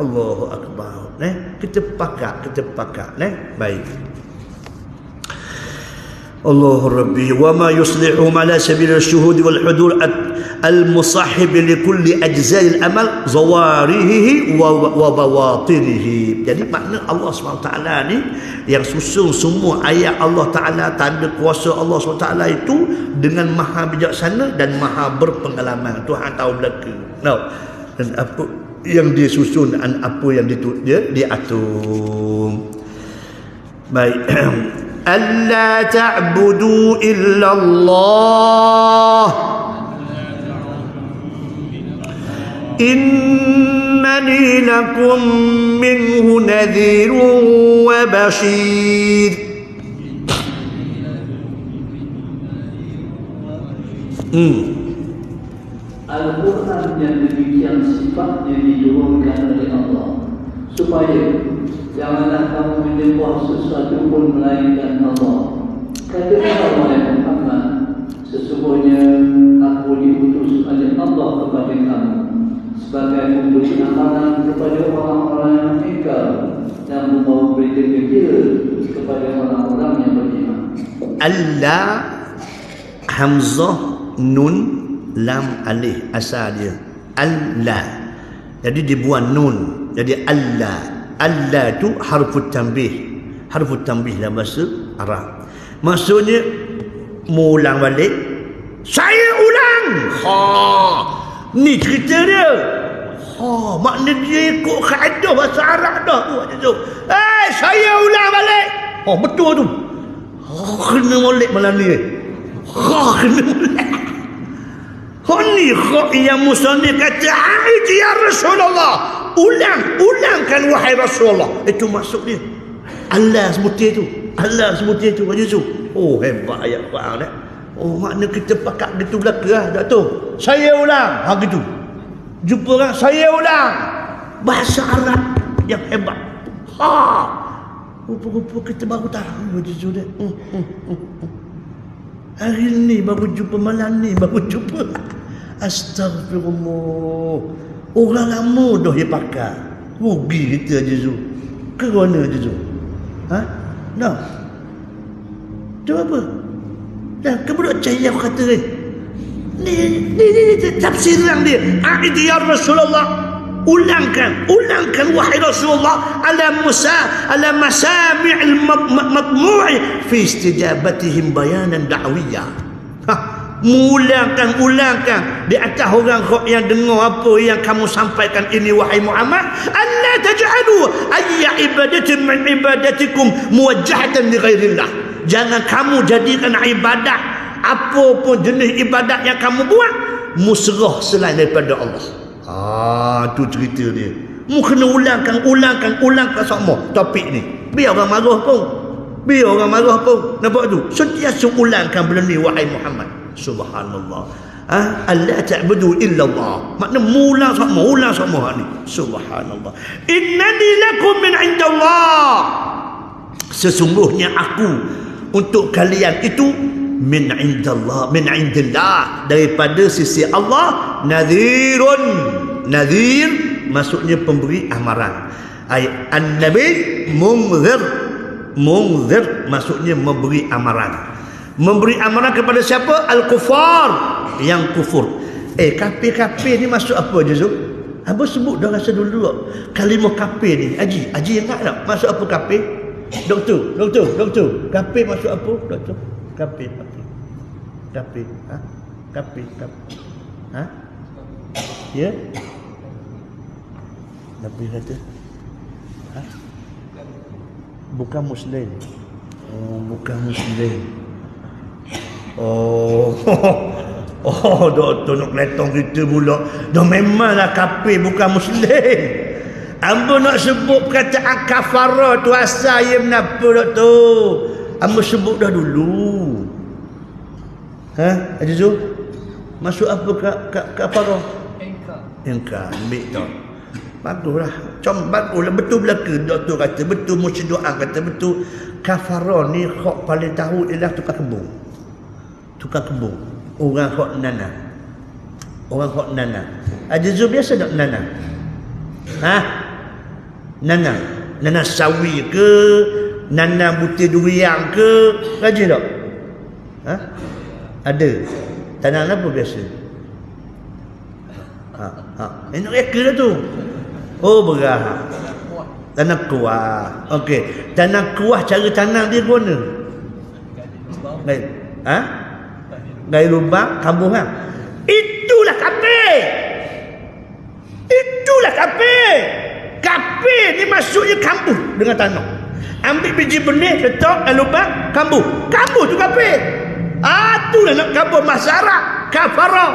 Allahu Akbar. Kita pakat. Baik. Allah Rabbi wa ma yuslihu ala sabil al-shuhud wal hudur al-musahhib li kulli ajza'il amal zawarihi wa bawatinihi. Jadi makna Allah SWT ni yang susun semua ayat Allah Ta'ala, tanda kuasa Allah SWT itu dengan maha bijaksana dan maha berpengalaman. Tuhan tahu belaka. Dan apa yang dia susun dan apa yang dia atur. Baik. Alla ta'budu illa Allah innani lakum minhu nadhirun wa bashir. Al-Quran yang demikian sifatnya diturunkan oleh Allah supaya janganlah kamu menyembah sesuatu pun melainkan Allah. Katakanlah wahai Muhammad, sesungguhnya aku diutus oleh Allah kepada kamu sebagai pemberi amalan kepada orang-orang yang ingkar dan membawa berita gembira kepada orang-orang yang beriman. Allah, hamzah, nun, lam, alif asal dia. Allah. Jadi dibuang nun. Jadi Allah. Allah tu harfut tanbih. Harfut tanbih dalam bahasa Arab. Maksudnya ulang balik. Saya ulang. Ni cerita dia. Makna dia ikut kaedah bahasa Arab dah tu. Saya ulang balik. Betul tu. Kena molek malam ni. Kena molek. Ni yang musannif kata, ya Rasulullah, ulangkan wahai Rasulullah. Itu maksud dia. Allah sebutir tu. Macam tu. Hebat ayat Quran dah. Makna kita pakat gitu belaka dah tu. Saya ulang. Gitu. Jumpa orang, saya ulang. Bahasa Arab yang hebat. Rupa-rupa kita baru tahu macam tu dah. Hari ni baru jumpa, malam ni baru jumpa. Astagfirullah. Orang lama dah dia pakai. Rugi kita je tu. Kerana je tu. Ha? Nah. Tu apa? Dah kemudian cahaya aku kata ni tafsiran dia. A'id ya Rasulullah. Ulangkan wahai Rasulullah ala masami'il matmu'i fi istijabatihim bayanan da'wiyah. Ulangkan di atas orang yang dengar apa yang kamu sampaikan ini wahai Muhammad. Alla taj'alu ayya ibadatin min ibadatikum muwajjahatan li ghairillah. Jangan kamu jadikan ibadat, apa pun jenis ibadat yang kamu buat, musrah selain daripada Allah. Tu cerita dia. Mu kena ulangkan semua topik ni. Biar orang marah pun. Nampak tu? Sentiasa ulangkan benda ni wahai Muhammad. Subhanallah. Alla ta'budu illa Allah. Makna ulang semua ni. Subhanallah. Innani lakum min indallah. Sesungguhnya aku untuk kalian itu min indillah, daripada sisi Allah. Nadhir maksudnya pemberi amaran. An-nabi munzir maksudnya memberi amaran. Memberi amaran kepada siapa? Al-kufar, yang kufur. Kafir ni masuk apa je Zul? Abang sebut dah rasa dulu kalimah kafir ni. Haji ingat tak masuk apa kafir? Doktor, kafir masuk apa? Doktor, kafir. Ha? Ya? Nabi kata, bukan Muslim. Bukan Muslim. Doktor nak keletong kita pula. Dah memanglah kafir bukan Muslim. Ambo nak sebut perkataan kafara tu asal ia menapa doktor? Ambo sebut dah dulu. Haji Zul? Masuk apa kafara? Engkar. Ambil tau. Baguslah. Baguslah. Betul belaka doktor kata. Betul mesti doa kata. Betul. Kafara ni hak paling tahu ialah tukang kebun. Orang hak nanah. Haji Zul biasa tak nanah? Nanah sawi ke, nanah butir durian ke, rajin tak? Ada. Tanah apa biasa? Ini reka dah tu. Berah. Tanah kuah. Okey. Tanah kuah cara tanam dia mana? Gaya lubang, kambuh kan? Itulah kafir. Kafir ni maksudnya kambuh dengan tanah. Ambil biji benih, letak dalam lubang, kambuh tu kafir. Itulah nak kabur masyarakat kafara.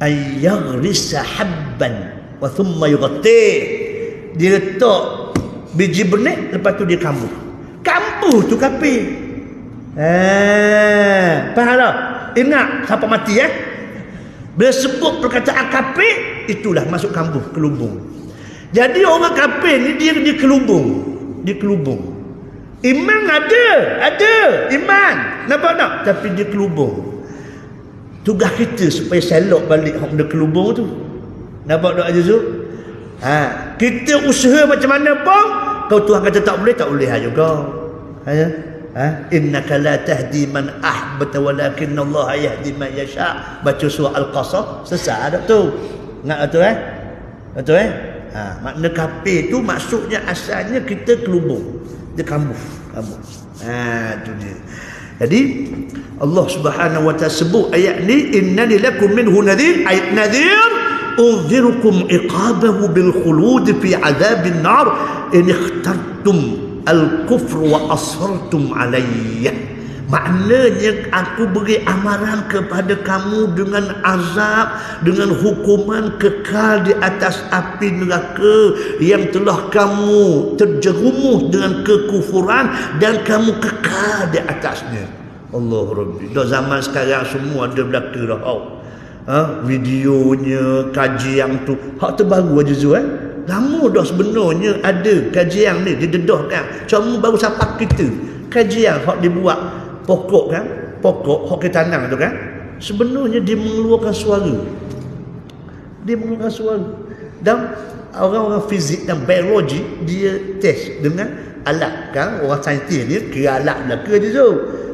Ayaghrisa habban wa thumma yughatti. Dia letak biji benih, lepas tu dia kambuh tu kafir. Faham tak? Ingat siapa mati bila sebut perkataan kafir, itulah masuk kambuh, kelubung. Jadi orang kafir ni dia kelubung. Iman ada iman, nampak tak? Tapi dia kelubung. Tugas kita supaya selok balik hak benda kelubung tu. Nampak tak Haji Zul? Kita usaha macam mana pun, kau Tuhan kata tak boleh juga. Innaka la tahdi man ahbata walakin Allah yahdi man yasha. Baca surah Al-Qasas sesat tak tu? Ingat betul makna kafir tu maksudnya asalnya kita kelubung. Dia kambuh. Tu dia. Jadi Allah Subhanahu wa ta'ala sebut ayat ni, innani lakum minhu nadhir. Ayat nadhir, unzirukum iqabahu bil khulud fi azabin nar in ikhtartum al-kufr wa ashartum alayya. Maknanya aku beri amaran kepada kamu dengan azab, dengan hukuman kekal di atas api neraka yang telah kamu terjerumus dengan kekufuran dan kamu kekal di atasnya. Allah Rabbi. Dah zaman sekarang semua ada belaka dah. Videonya, kajian tu. Hak terbaru aja Zul lama dah sebenarnya ada kajian ni didedahkan. Cuma baru sampai kita. Kajian hak dibuat pokok hak kita tanam tu kan. sebenarnya dia mengeluarkan suara. Dia mengeluarkan suara. Dan orang-orang fizik dan biologi dia test dengan alat kan. Orang saintis dia kira alat belaka je tu.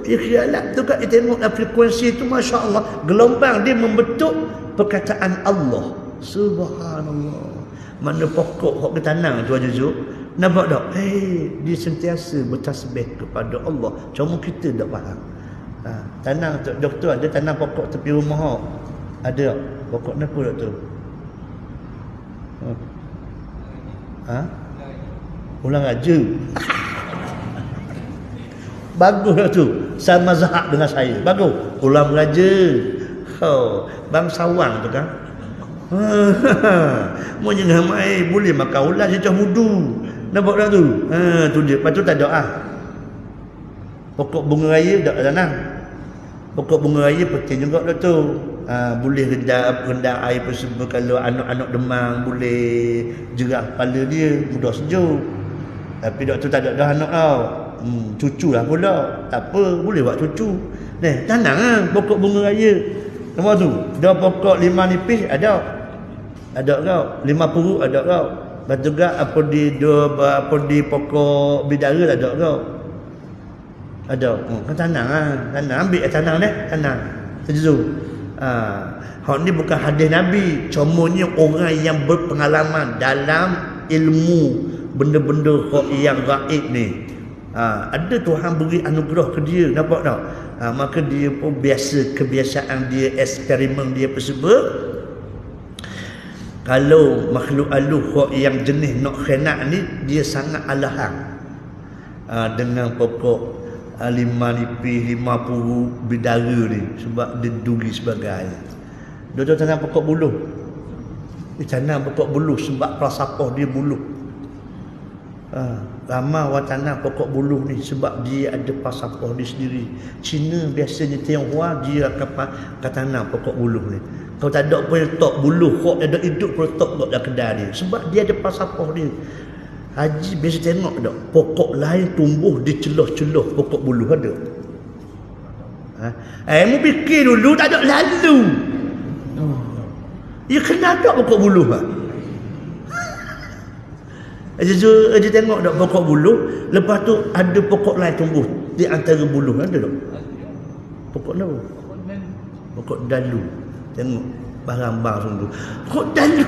Dia kira alat tu kan, dia tengoklah frekuensi tu, Masya Allah, gelombang dia membentuk perkataan Allah. Subhanallah. Mana pokok hok ketanang tu aja Zul. Nampak tak? Dia sentiasa bertasbih kepada Allah. Cuma kita tak faham. Tanam doktor ada tanam pokok tepi rumah hok. Ada tak? Pokok apa doktor? Ulang raja. Bagus lah tu. Sama mazhab dengan saya. Bagus. Ulang raja. Bang Sawang tu kan. Mau jangan mai boleh makan ulas macam wudu. Nampak tak tu? Tu dia. Lepas tu tak ada pokok bunga raya tak tanam. Pokok bunga raya penting juga dah tu. Boleh rendah air perseba kalau anak-anak demam, boleh jerah kepala dia, mudah sejuk. Tapi doktor tak ada dah anak tau. Cucu lah pula. Tak apa, boleh buat cucu. Tanam pokok bunga raya. Nampak tu? Dah pokok 5 nipis ada. Ada kau. 5 puruk ada kau. Lepas tu juga apa di pokok bidara ada kau. Ada. Kan tanam lah. Tanam. Ambil tanam ni. Tanam. Sejuk. Hak ni bukan hadis Nabi. Cumanya orang yang berpengalaman dalam ilmu benda-benda yang gaib ni. Ada Tuhan beri anugerah ke dia. Nampak tak? Maka dia pun kebiasaan dia, eksperimen dia perseba. Kalau makhluk aluh yang jenis nak khenak ni, dia sangat alahang dengan pokok 5 nipis, 5 puruk bidara ni, sebab dia duri sebagai. Dia tanam pokok buluh. Dia tanam pokok buluh sebab falsafah dia buluh. Ramai orang tanam pokok buluh ni sebab dia ada falsafah dia sendiri. Cina biasanya Tionghoa dia akan tanam pokok buluh ni. Kalau tak ada pun letak buluh, kok ada hidup pun letak dalam kedai dia. Sebab dia ada falsafah dia. Haji biasa tengok tak, pokok lain tumbuh di celah-celah pokok buluh ada. Mu fikir dulu tak ada lalu. Ya kena tak pokok buluh Aja tengok tak pokok buluh, lepas tu ada pokok lain tumbuh di antara buluh ada tak? Pokok apa? Pokok dalu. Tengok barang-barang sungguh. Pokok dalu.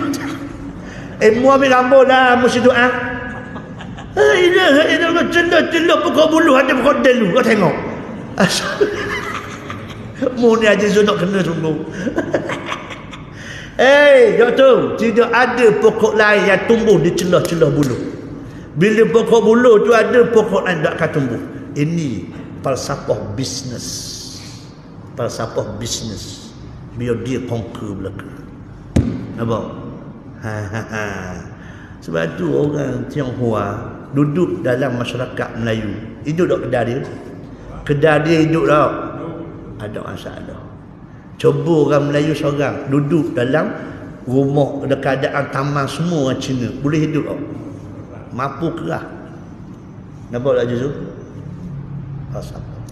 Mu ambil gambar lah, mesti doa. Ini celah-celah pokok buluh ada pokok dalu. Kau tengok. Mu ni aja nak kena sungguh. Doktor, tidak ada pokok lain yang tumbuh di celah-celah buluh. Bila pokok buluh tu ada, pokok lain tak akan tumbuh. Ini falsafah bisnes. Falsafah bisnes. Biar dia conquer belaka. Nampak? Sebab tu orang Tionghoa duduk dalam masyarakat Melayu. Hidup tak kedai dia? Kedai dia hidup tak? Ada masalah. Cuba orang Melayu seorang duduk dalam rumah ada keadaan taman semua orang Cina, boleh hidup tak? Mampu kerah. Nampak tak Juzul? Falsafah.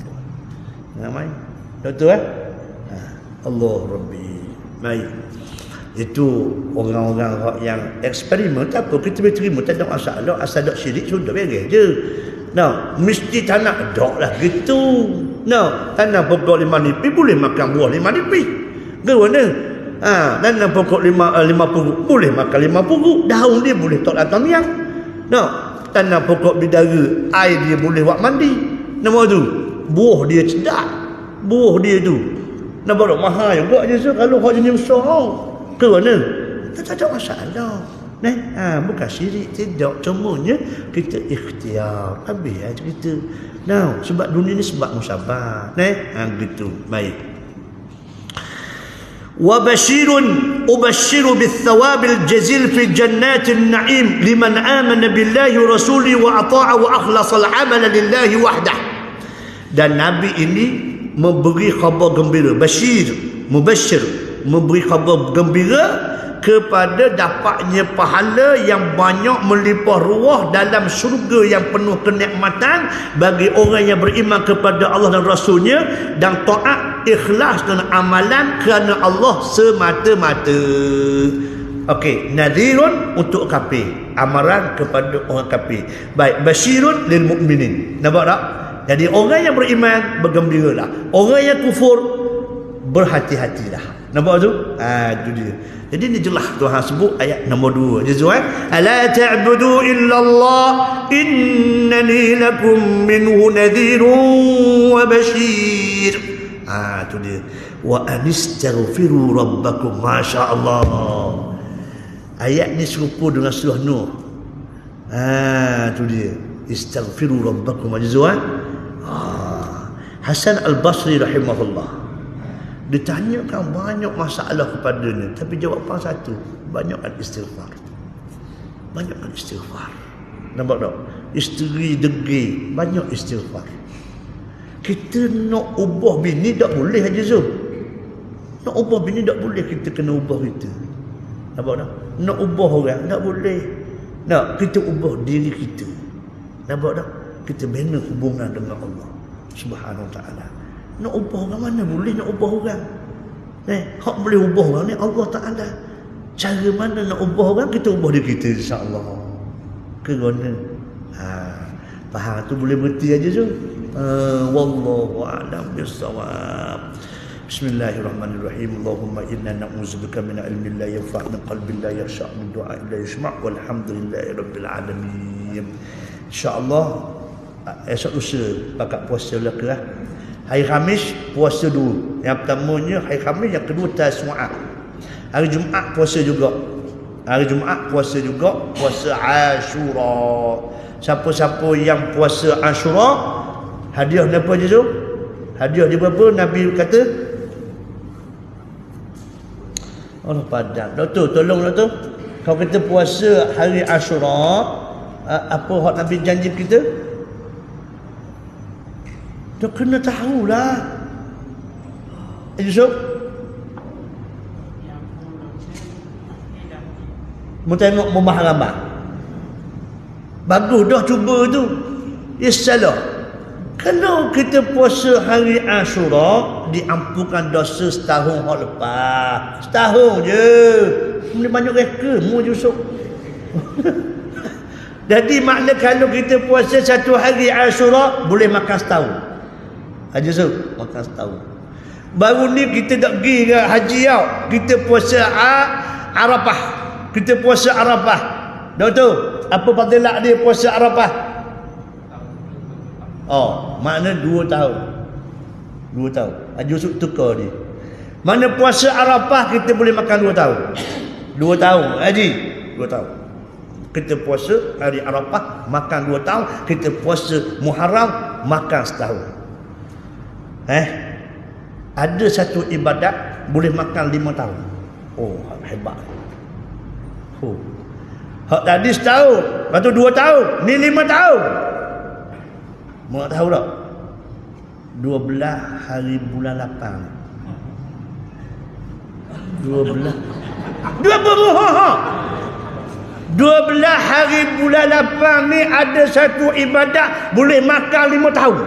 Jangan main. Betul Allah Rabbi. Baik. Itu orang-orang yang eksperimen, tak apa, kita boleh terima, tak ada masalah. Asal tak syirik, sudah beres je. Mesti tanam, tak lah gitu. Tanam pokok 5 nipis, boleh makan buah 5 nipis. Ke mana? Tanam pokok 5 puruk, boleh makan 5 puruk. Daun dia boleh tok dalam yang. Tanam pokok bidara, air dia boleh buat mandi. Nama tu, buah dia cedak. Buah dia tu nampak tak mahal juga je kalau hak jenis besar. Ke mana? Tak ada masalah. Bukan syirik, tidak. Cumanya kita ikhtiar. Habis aja kita. Sebab dunia ni sebab musabah. Gitu. Baik. وبشير أبشر بالثواب الجزيل في جنات النعيم لمن آمن بالله ورسوله وأطاع وأخلص العمل لله وحده. Dan Nabi ini memberi khabar gembira, Bashir, Mubashir, memberi khabar gembira kepada dapatnya pahala yang banyak melimpah ruah dalam syurga yang penuh kenikmatan bagi orang yang beriman kepada Allah dan Rasulnya dan taat ikhlas dengan amalan kerana Allah semata-mata. Okey, nadhirun untuk kafir, amaran kepada orang kafir. Baik, basyirun lil mukminin. Nampak tak? Jadi orang yang beriman bergembiralah, orang yang kufur berhati-hatilah. Nampak tu? Itu dia. Jadi ni jelas Tuhan sebut ayat nombor 2. Dia sebut, ala ta'budu illallah innani lakum minhu nadhirun wa bashir. Itu dia. Wa anistaghfiru rabbakum. Masya-Allah. Ayat ni serupa dengan surah Nuh. Tu dia. Istaghfiru rabbakum. Ajzuan. Hasan Al-Basri rahimahullah, ditanyakan banyak masalah kepadanya, tapi jawapan satu, banyakkan istighfar. Banyakkan istighfar. Nampak tak? Isteri degil, banyak istighfar. Kita nak ubah bini tak boleh aja Zul. Nak ubah bini tak boleh, kita kena ubah kita. Nampak tak? Nak ubah orang tak boleh. Nak kita ubah diri kita. Nampak tak? Kita bina hubungan dengan Allah Subhanahu Wa Taala. Nak ubah orang mana boleh nak ubah orang? Hak boleh ubah orang ni Allah Taala. Cara mana nak ubah orang? Kita ubah diri kita, insya-Allah. Kerana faham tu boleh berhenti aja tu. Wallahu a'lam bissawab. Bismillahirrahmanirrahim. Allahumma inna na'udzubika min ilmin la yanfa' min qalbin la yakhsha' min du'a'in la yusma' walhamdulillahirabbil alamin. Insya-Allah esok lusa pakat puasa lah. Hari Khamis puasa dulu. Yang pertamanya hari Khamis, yang kedua Tasu'ah. Hari Jumaat puasa juga. Hari Jumaat puasa juga, puasa Ashura. Siapa-siapa yang puasa Ashura, hadiah dia apa je tu? Hadiah dia berapa? Nabi kata, Allah padam. Doktor, tolong doktor. Kalau kita puasa hari Ashura, apa hak Nabi janji kita? Dia kena tahulah. Yusuf, mu tengok membah gambar. Bagus dah cuba tu. Ya salah. Kalau kita puasa hari Ashura, diampunkan dosa setahun hak lepas. Setahun je. Boleh banyak reka mu Yusuf. Jadi makna kalau kita puasa satu hari Ashura, boleh makan setahun. Haji Yusuf, makan setahun. Baru ni kita tak pergi ke haji tau. Kita puasa Arafah. Kita puasa Arafah. Doktor, apa fadilat dia puasa Arafah? Makna 2 tahun. 2 tahun. Haji Yusuf tukar dia. Mana puasa Arafah kita boleh makan 2 tahun. 2 tahun. Haji, 2 tahun. Kita puasa hari Arafah makan 2 tahun. Kita puasa Muharram makan setahun. Ada satu ibadat boleh makan 5 tahun. Hebat. Hak tadi setahun, lepas tu 2 tahun, ni 5 tahun. Mau tahu tak? 12 hari bulan 8. 12 hari bulan 8 ni ada satu ibadat boleh makan 5 tahun.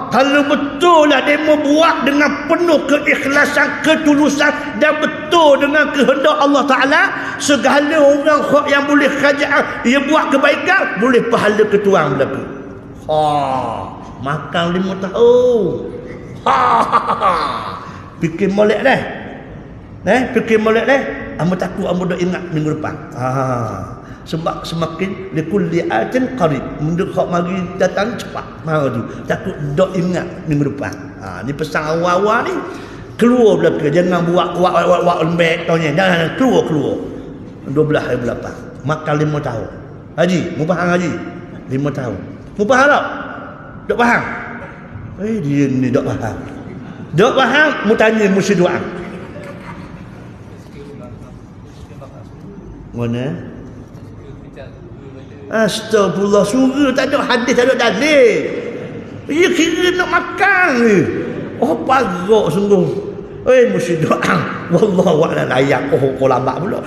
Kalau betul lah dia buat dengan penuh keikhlasan, ketulusan dan betul dengan kehendak Allah Ta'ala, segala orang yang boleh kerajaan, dia buat kebaikan, boleh pahala ketuang belaka. Makan 5 tahun. Fikir molek dah. Fikir molek dah. Amba takut amba dah ingat minggu depan. Sebab semakin likulli atin qarib, mendek hak mari datang cepat. Tu takut dak ingat minggu depan. Ni pesan awal-awal ni, keluar belaka, jangan buat lembek taunya. Jangan keluar 12 hari belakang. Makan 5 tahun. Haji, mu faham haji? 5 tahun. Mu faham tak? Dak faham? Dia ni dak faham. Dak faham, mu tanya mesti doa. Mana? Astagfirullah, surga tak ada hadis, tak ada dalil. Dia kira nak makan ni. Parok sungguh. Mesti doa. Wallahu a'lam. Ayat kau lambat pula.